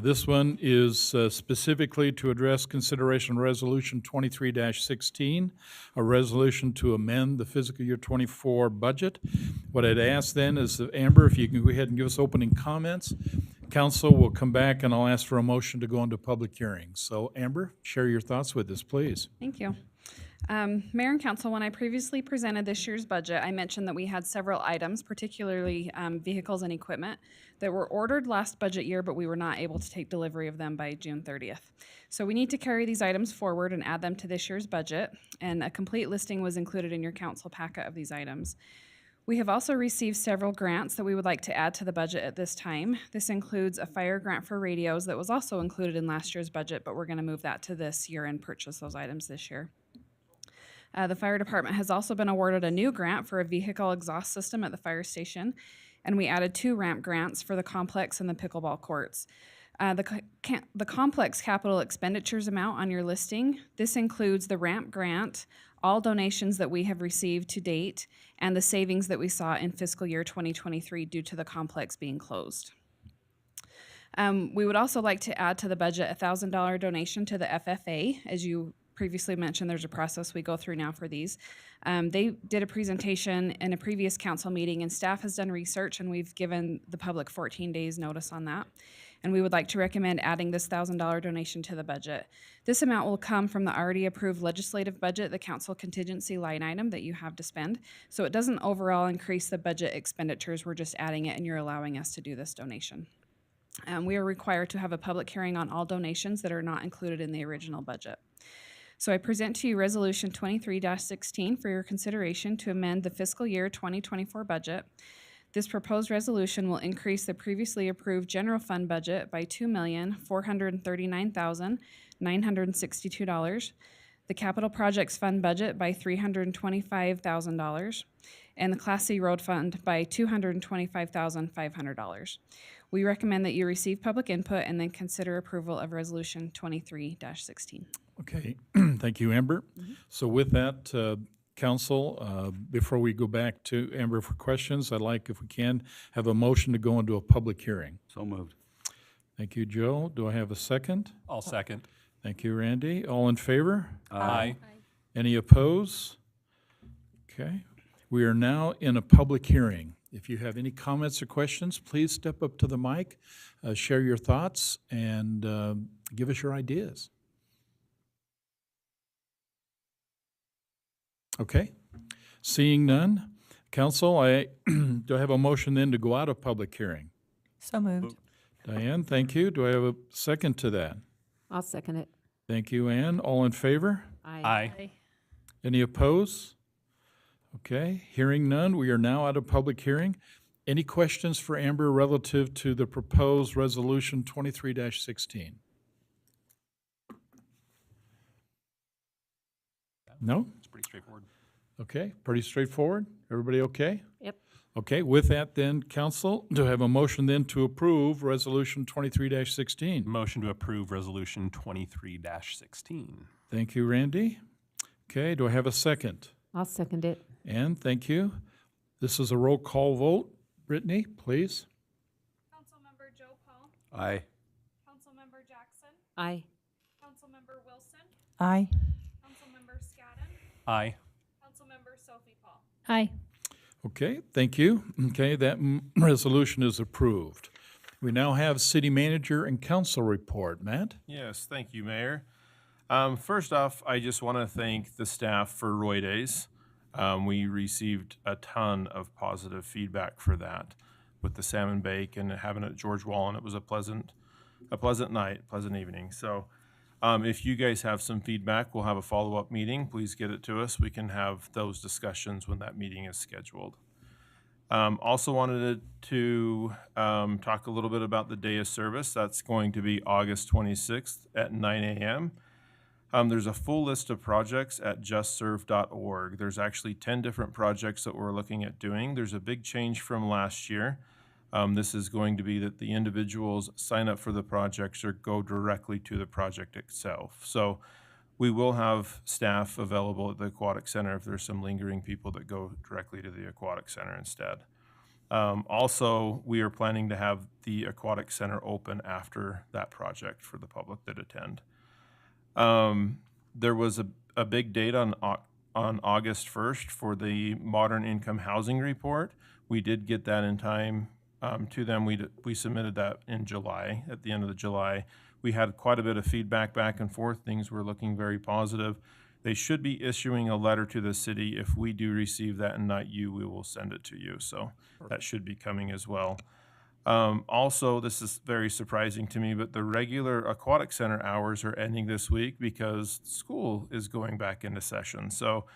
This one is specifically to address consideration resolution 23-16, a resolution to amend the fiscal year 24 budget. What I'd ask then is, Amber, if you can go ahead and give us opening comments. Council will come back and I'll ask for a motion to go into public hearing. So Amber, share your thoughts with us, please. Thank you. Mayor and council, when I previously presented this year's budget, I mentioned that we had several items, particularly vehicles and equipment, that were ordered last budget year, but we were not able to take delivery of them by June 30th. So we need to carry these items forward and add them to this year's budget, and a complete listing was included in your council packet of these items. We have also received several grants that we would like to add to the budget at this time. This includes a fire grant for radios that was also included in last year's budget, but we're going to move that to this year and purchase those items this year. The fire department has also been awarded a new grant for a vehicle exhaust system at the fire station, and we added 2 ramp grants for the complex and the pickleball courts. The complex capital expenditures amount on your listing, this includes the ramp grant, all donations that we have received to date, and the savings that we saw in fiscal year 2023 due to the complex being closed. We would also like to add to the budget a $1,000 donation to the FFA. As you previously mentioned, there's a process we go through now for these. They did a presentation in a previous council meeting, and staff has done research, and we've given the public 14 days notice on that. And we would like to recommend adding this $1,000 donation to the budget. This amount will come from the already approved legislative budget, the council contingency line item that you have to spend. So it doesn't overall increase the budget expenditures, we're just adding it and you're allowing us to do this donation. We are required to have a public hearing on all donations that are not included in the original budget. So I present to you Resolution 23-16 for your consideration to amend the fiscal year 2024 budget. This proposed resolution will increase the previously approved general fund budget by $2,439,962, the capital projects fund budget by $325,000, and the Class C road fund by $225,500. We recommend that you receive public input and then consider approval of Resolution 23-16. Okay, thank you, Amber. So with that, council, before we go back to Amber for questions, I'd like, if we can, have a motion to go into a public hearing. So moved. Thank you, Joe. Do I have a second? I'll second. Thank you, Randy. All in favor? Aye. Any opposed? Okay. We are now in a public hearing. If you have any comments or questions, please step up to the mic, share your thoughts, and give us your ideas. Okay. Seeing none, council, do I have a motion then to go out of public hearing? So moved. Diane, thank you. Do I have a second to that? I'll second it. Thank you, Ann. All in favor? Aye. Any opposed? Okay, hearing none, we are now out of public hearing. Any questions for Amber relative to the proposed resolution 23-16? No? It's pretty straightforward. Okay, pretty straightforward. Everybody okay? Yep. Okay, with that then, council, do I have a motion then to approve resolution 23-16? Motion to approve resolution 23-16. Thank you, Randy. Okay, do I have a second? I'll second it. And thank you. This is a roll call vote. Brittany, please. Councilmember Joe Paul, Aye. Councilmember Jackson, Aye. Councilmember Wilson, Aye. Councilmember Scadden, Aye. Councilmember Sophie Paul. Aye. Okay, thank you. Okay, that resolution is approved. We now have city manager and council report. Matt? Yes, thank you, Mayor. First off, I just want to thank the staff for Roy Days. We received a ton of positive feedback for that with the salmon bake and having it at George Wallen. It was a pleasant night, pleasant evening. So if you guys have some feedback, we'll have a follow-up meeting. Please get it to us. We can have those discussions when that meeting is scheduled. Also wanted to talk a little bit about the day of service. That's going to be August 26th at 9 a.m. There's a full list of projects at justserve.org. There's actually 10 different projects that we're looking at doing. There's a big change from last year. This is going to be that the individuals sign up for the projects or go directly to the project itself. So we will have staff available at the Aquatic Center if there's some lingering people that go directly to the Aquatic Center instead. Also, we are planning to have the Aquatic Center open after that project for the public that attend. There was a big date on August 1st for the Modern Income Housing Report. We did get that in time to them. We submitted that in July, at the end of July. We had quite a bit of feedback back and forth. Things were looking very positive. They should be issuing a letter to the city. If we do receive that and not you, we will send it to you. So that should be coming as well. Also, this is very surprising to me, but the regular Aquatic Center hours are ending this week because school is going back into session. So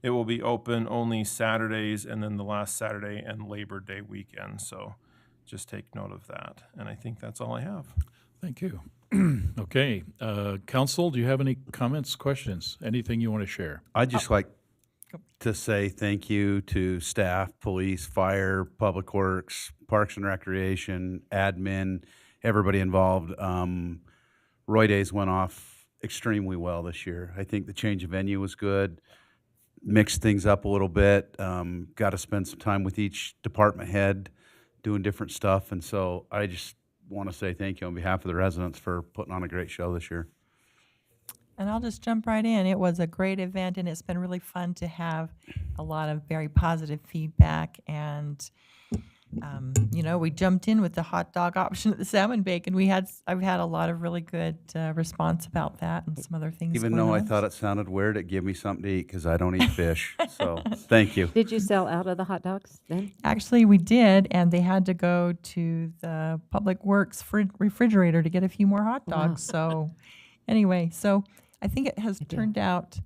it will be open only Saturdays and then the last Saturday and Labor Day weekend. So just take note of that. And I think that's all I have. Thank you. Okay, council, do you have any comments, questions, anything you want to share? I'd just like to say thank you to staff, police, fire, public works, parks and recreation, admin, everybody involved. Roy Days went off extremely well this year. I think the change of venue was good, mixed things up a little bit, got to spend some time with each department head doing different stuff. And so I just want to say thank you on behalf of the residents for putting on a great show this year. And I'll just jump right in. It was a great event, and it's been really fun to have a lot of very positive feedback. And, we jumped in with the hot dog option at the salmon bake, and I've had a lot of really good response about that and some other things. Even going though I on. thought it sounded weird, it gave me something to eat because I don't eat fish. So thank you. Did you sell out of the hot dogs then? Actually, we did, and they had to go to the Public Works refrigerator to get a few more hot dogs. So, anyway, I think it has turned out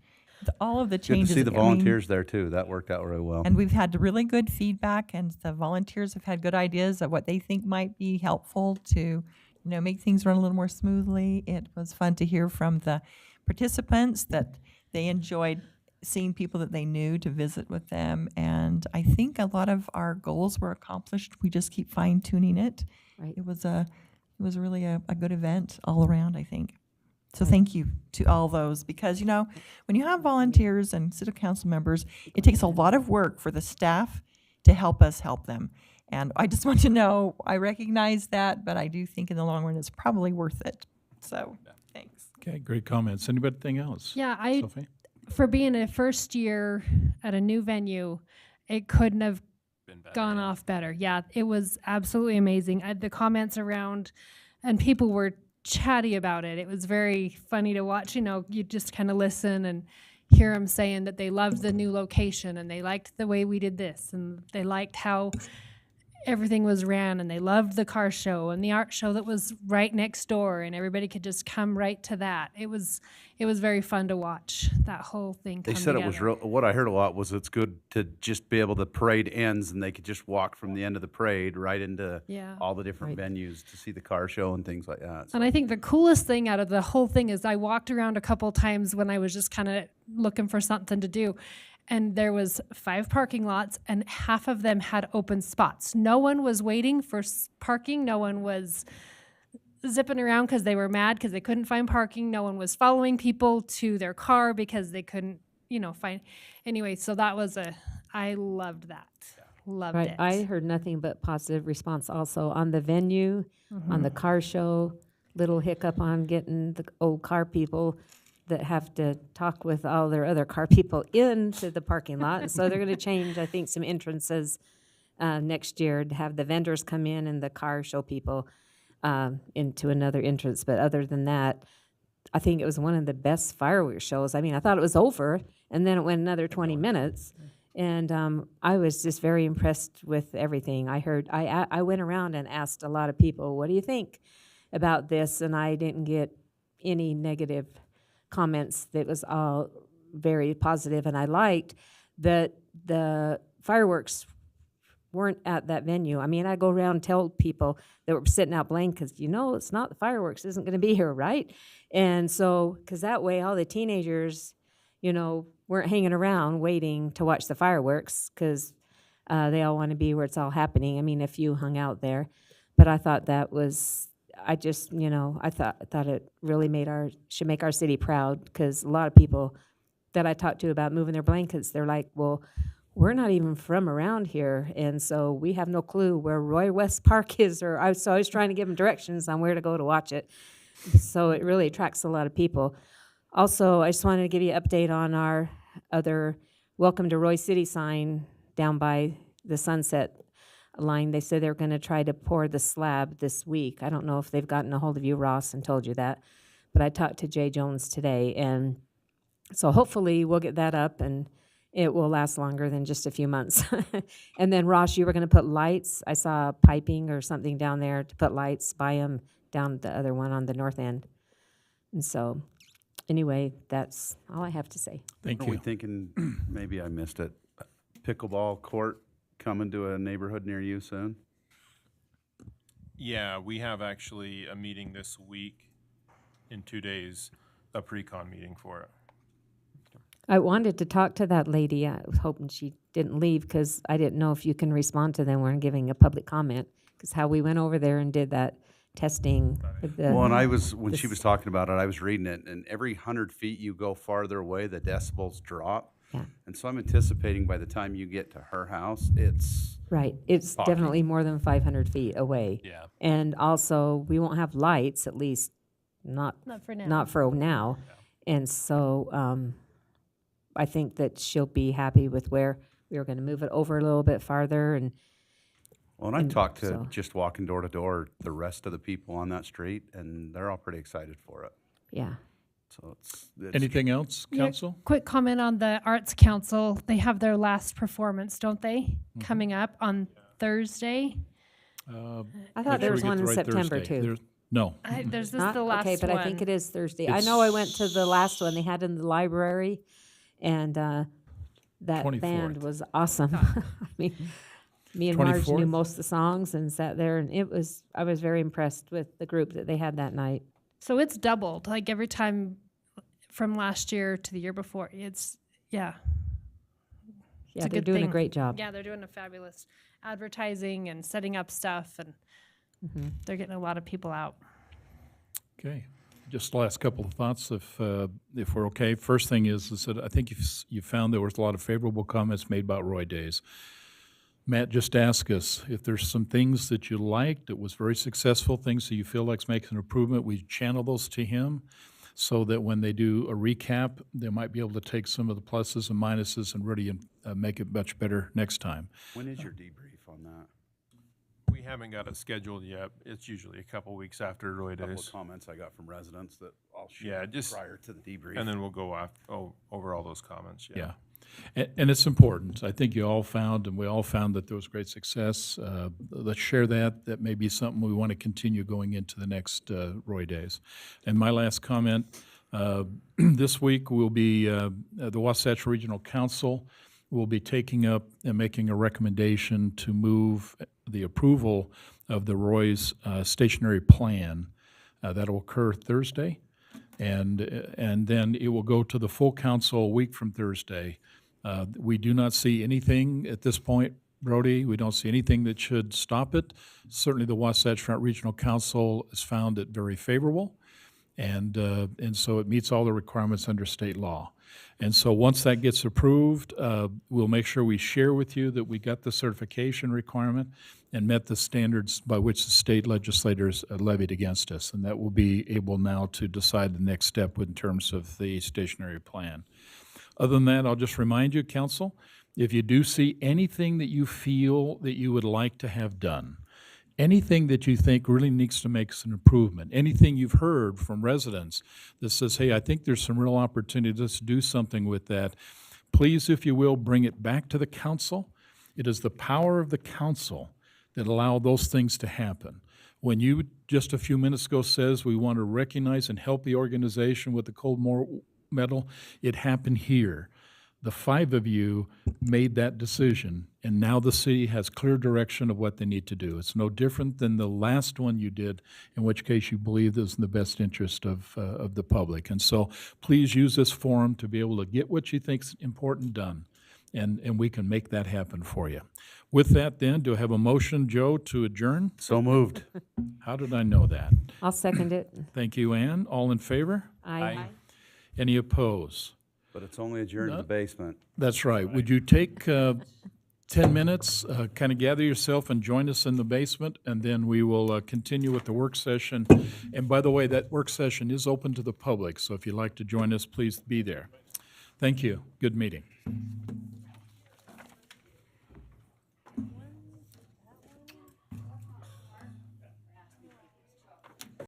all of the Good to changes. see the I mean, volunteers there too. That worked out really well. and we've had really good feedback, and the volunteers have had good ideas of what they think might be helpful to, make things run a little more smoothly. It was fun to hear from the participants that they enjoyed seeing people that they knew to visit with them. And I think a lot of our goals were accomplished. We just keep fine tuning it. Right. It was really a good event all around, I think. So thank you to all those, because, when you have volunteers and city council members, it takes a lot of work for the staff to help us help them. And I just want to know, I recognize that, but I do think in the long run it's probably worth it. So, thanks. Okay, great comments. Anybody else? Yeah, Sophie? for being a first year at a new venue, it couldn't have gone off better. Yeah, it was absolutely amazing. The comments around, and people were chatty about it. It was very funny to watch. You know, you just kind of listen and hear them saying that they loved the new location and they liked the way we did this and they liked how everything was ran, and they loved the car show and the art show that was right next door, and everybody could just come right to that. It was very fun to watch that whole thing They come said together. it was real. What I heard a lot was it's good to just be able, the parade ends and they could just walk from the end of the parade right into Yeah. all the different venues to see the car show and things like that. So And I think the coolest thing out of the whole thing is I walked around a couple times when I was just kind of looking for something to do. And there was 5 parking lots, and half of them had open spots. No one was waiting for parking. No one was zipping around because they were mad because they couldn't find parking. No one was following people to their car because they couldn't, find. Anyway, so that was I loved that. Loved Right, it. I heard nothing but positive response also on the venue, on the car show, little hiccup on getting the old car people that have to talk with all their other car people into the parking lot. So they're gonna change, I think, some entrances next year to have the vendors come in and the car show people into another entrance. But other than that, I think it was one of the best fireworks shows. I mean, I thought it was over, and then it went another 20 minutes. And I was just very impressed with everything. I went around and asked a lot of people, what do you think about this? And I didn't get any negative comments. That was all very positive. And I liked that the fireworks weren't at that venue. I mean, I go around and tell people that were sitting out blank, because it's not, the fireworks isn't going to be here, right? And so, because that way all the teenagers, weren't hanging around waiting to watch the fireworks, because they all want to be where it's all happening. I mean, a few hung out there, but I thought that was, I thought it really should make our city proud, because a lot of people that I talked to about moving their blankets, they're like, well, we're not even from around here, and so we have no clue where Roy West Park is, or I was always trying to give them directions on where to go to watch it. So it really attracts a lot of people. Also, I just wanted to give you an update on our other Welcome to Roy City sign down by the Sunset line. They said they're going to try to pour the slab this week. I don't know if they've gotten a hold of you, Ross, and told you that, but I talked to Jay Jones today, and so hopefully we'll get that up and it will last longer than just a few months. And then, Ross, you were going to put lights. I saw piping or something down there to put lights by them down the other one on the north end. And so, anyway, that's all I have to say. Thank Are you. we thinking, maybe I missed it, pickleball court coming to a neighborhood near you soon? Yeah, we have actually a meeting this week in 2 days, a pre-con meeting for it. I wanted to talk to that lady. I was hoping she didn't leave, because I didn't know if you can respond to them when giving a public comment, because how we went over there and did that testing with the. Well, and when she was talking about it, I was reading it, and every 100 feet you go farther away, the decibels drop. Yeah. And so I'm anticipating by the time you get to her house, it's Right, it's popping. definitely more than 500 feet away. Yeah. And also, we won't have lights, at least not for now. Not for now. And so, I think that she'll be happy with where we were going to move it over a little bit farther. And Well, and I talked to, so- just walking door to door, the rest of the people on that street, and they're all pretty excited for it. Yeah. So it's Anything else, Yeah, council? quick comment on the Arts Council. They have their last performance, don't they? Coming up on Thursday. I thought there was one in September too. No. There's this Not? the last Okay, but one. I think it is Thursday. I know I went to the last one they had in the library, and that 24th. band was awesome. I mean, me and Marge 24th? knew most of the songs and sat there, and I was very impressed with the group that they had that night. So it's doubled, like every time from last year to the year before. It's, yeah. Yeah, It's a they're good doing a thing. great job. Yeah, they're doing a fabulous advertising and setting up stuff, and they're getting a lot of people out. Okay. Just the last couple of thoughts, if we're okay. First thing is that I think you found there was a lot of favorable comments made about Roy Days. Matt just asked us if there's some things that you liked, that was very successful, things that you feel like makes an improvement. We channel those to him. so that when they do a recap, they might be able to take some of the pluses and minuses and really make it much better next time. When is your debrief on that? We haven't got it scheduled yet. It's usually a couple weeks after Roy Couple Days. of comments I got from residents that I'll Yeah, share just prior to the debrief. And then we'll go over all those comments. Yeah. And it's important. I think you all found, and we all found, that there was great success. Let's share that. That may be something we want to continue going into the next Roy Days. And my last comment, this week will be the Wasatch Regional Council will be taking up and making a recommendation to move the approval of the Roy's stationary plan. That'll occur Thursday. And then it will go to the full council a week from Thursday. We do not see anything at this point, Brody. We don't see anything that should stop it. Certainly, the Wasatch Front Regional Council has found it very favorable, and so it meets all the requirements under state law. And so once that gets approved, we'll make sure we share with you that we got the certification requirement and met the standards by which the state legislators levied against us. And that will be able now to decide the next step in terms of the stationary plan. Other than that, I'll just remind you, council, if you do see anything that you feel that you would like to have done, anything that you think really needs to make some improvement, anything you've heard from residents that says, hey, I think there's some real opportunity to do something with that, please, if you will, bring it back to the council. It is the power of the council that allow those things to happen. When you just a few minutes ago says we want to recognize and help the organization with the Cold War Medal, it happened here. The 5 of you made that decision, and now the city has clear direction of what they need to do. It's no different than the last one you did, in which case you believed it was in the best interest of the public. And so please use this forum to be able to get what you think's important done, and we can make that happen for you. With that, then, do I have a motion, Joe, to adjourn? So moved. How did I know that? I'll second it. Thank you, Ann. All in favor? Aye. Any opposed? But it's only adjourned to the basement. That's right. Would you take 10 minutes, kind of gather yourself and join us in the basement, and then we will continue with the work session. And by the way, that work session is open to the public, so if you'd like to join us, please be there. Thank you. Good meeting.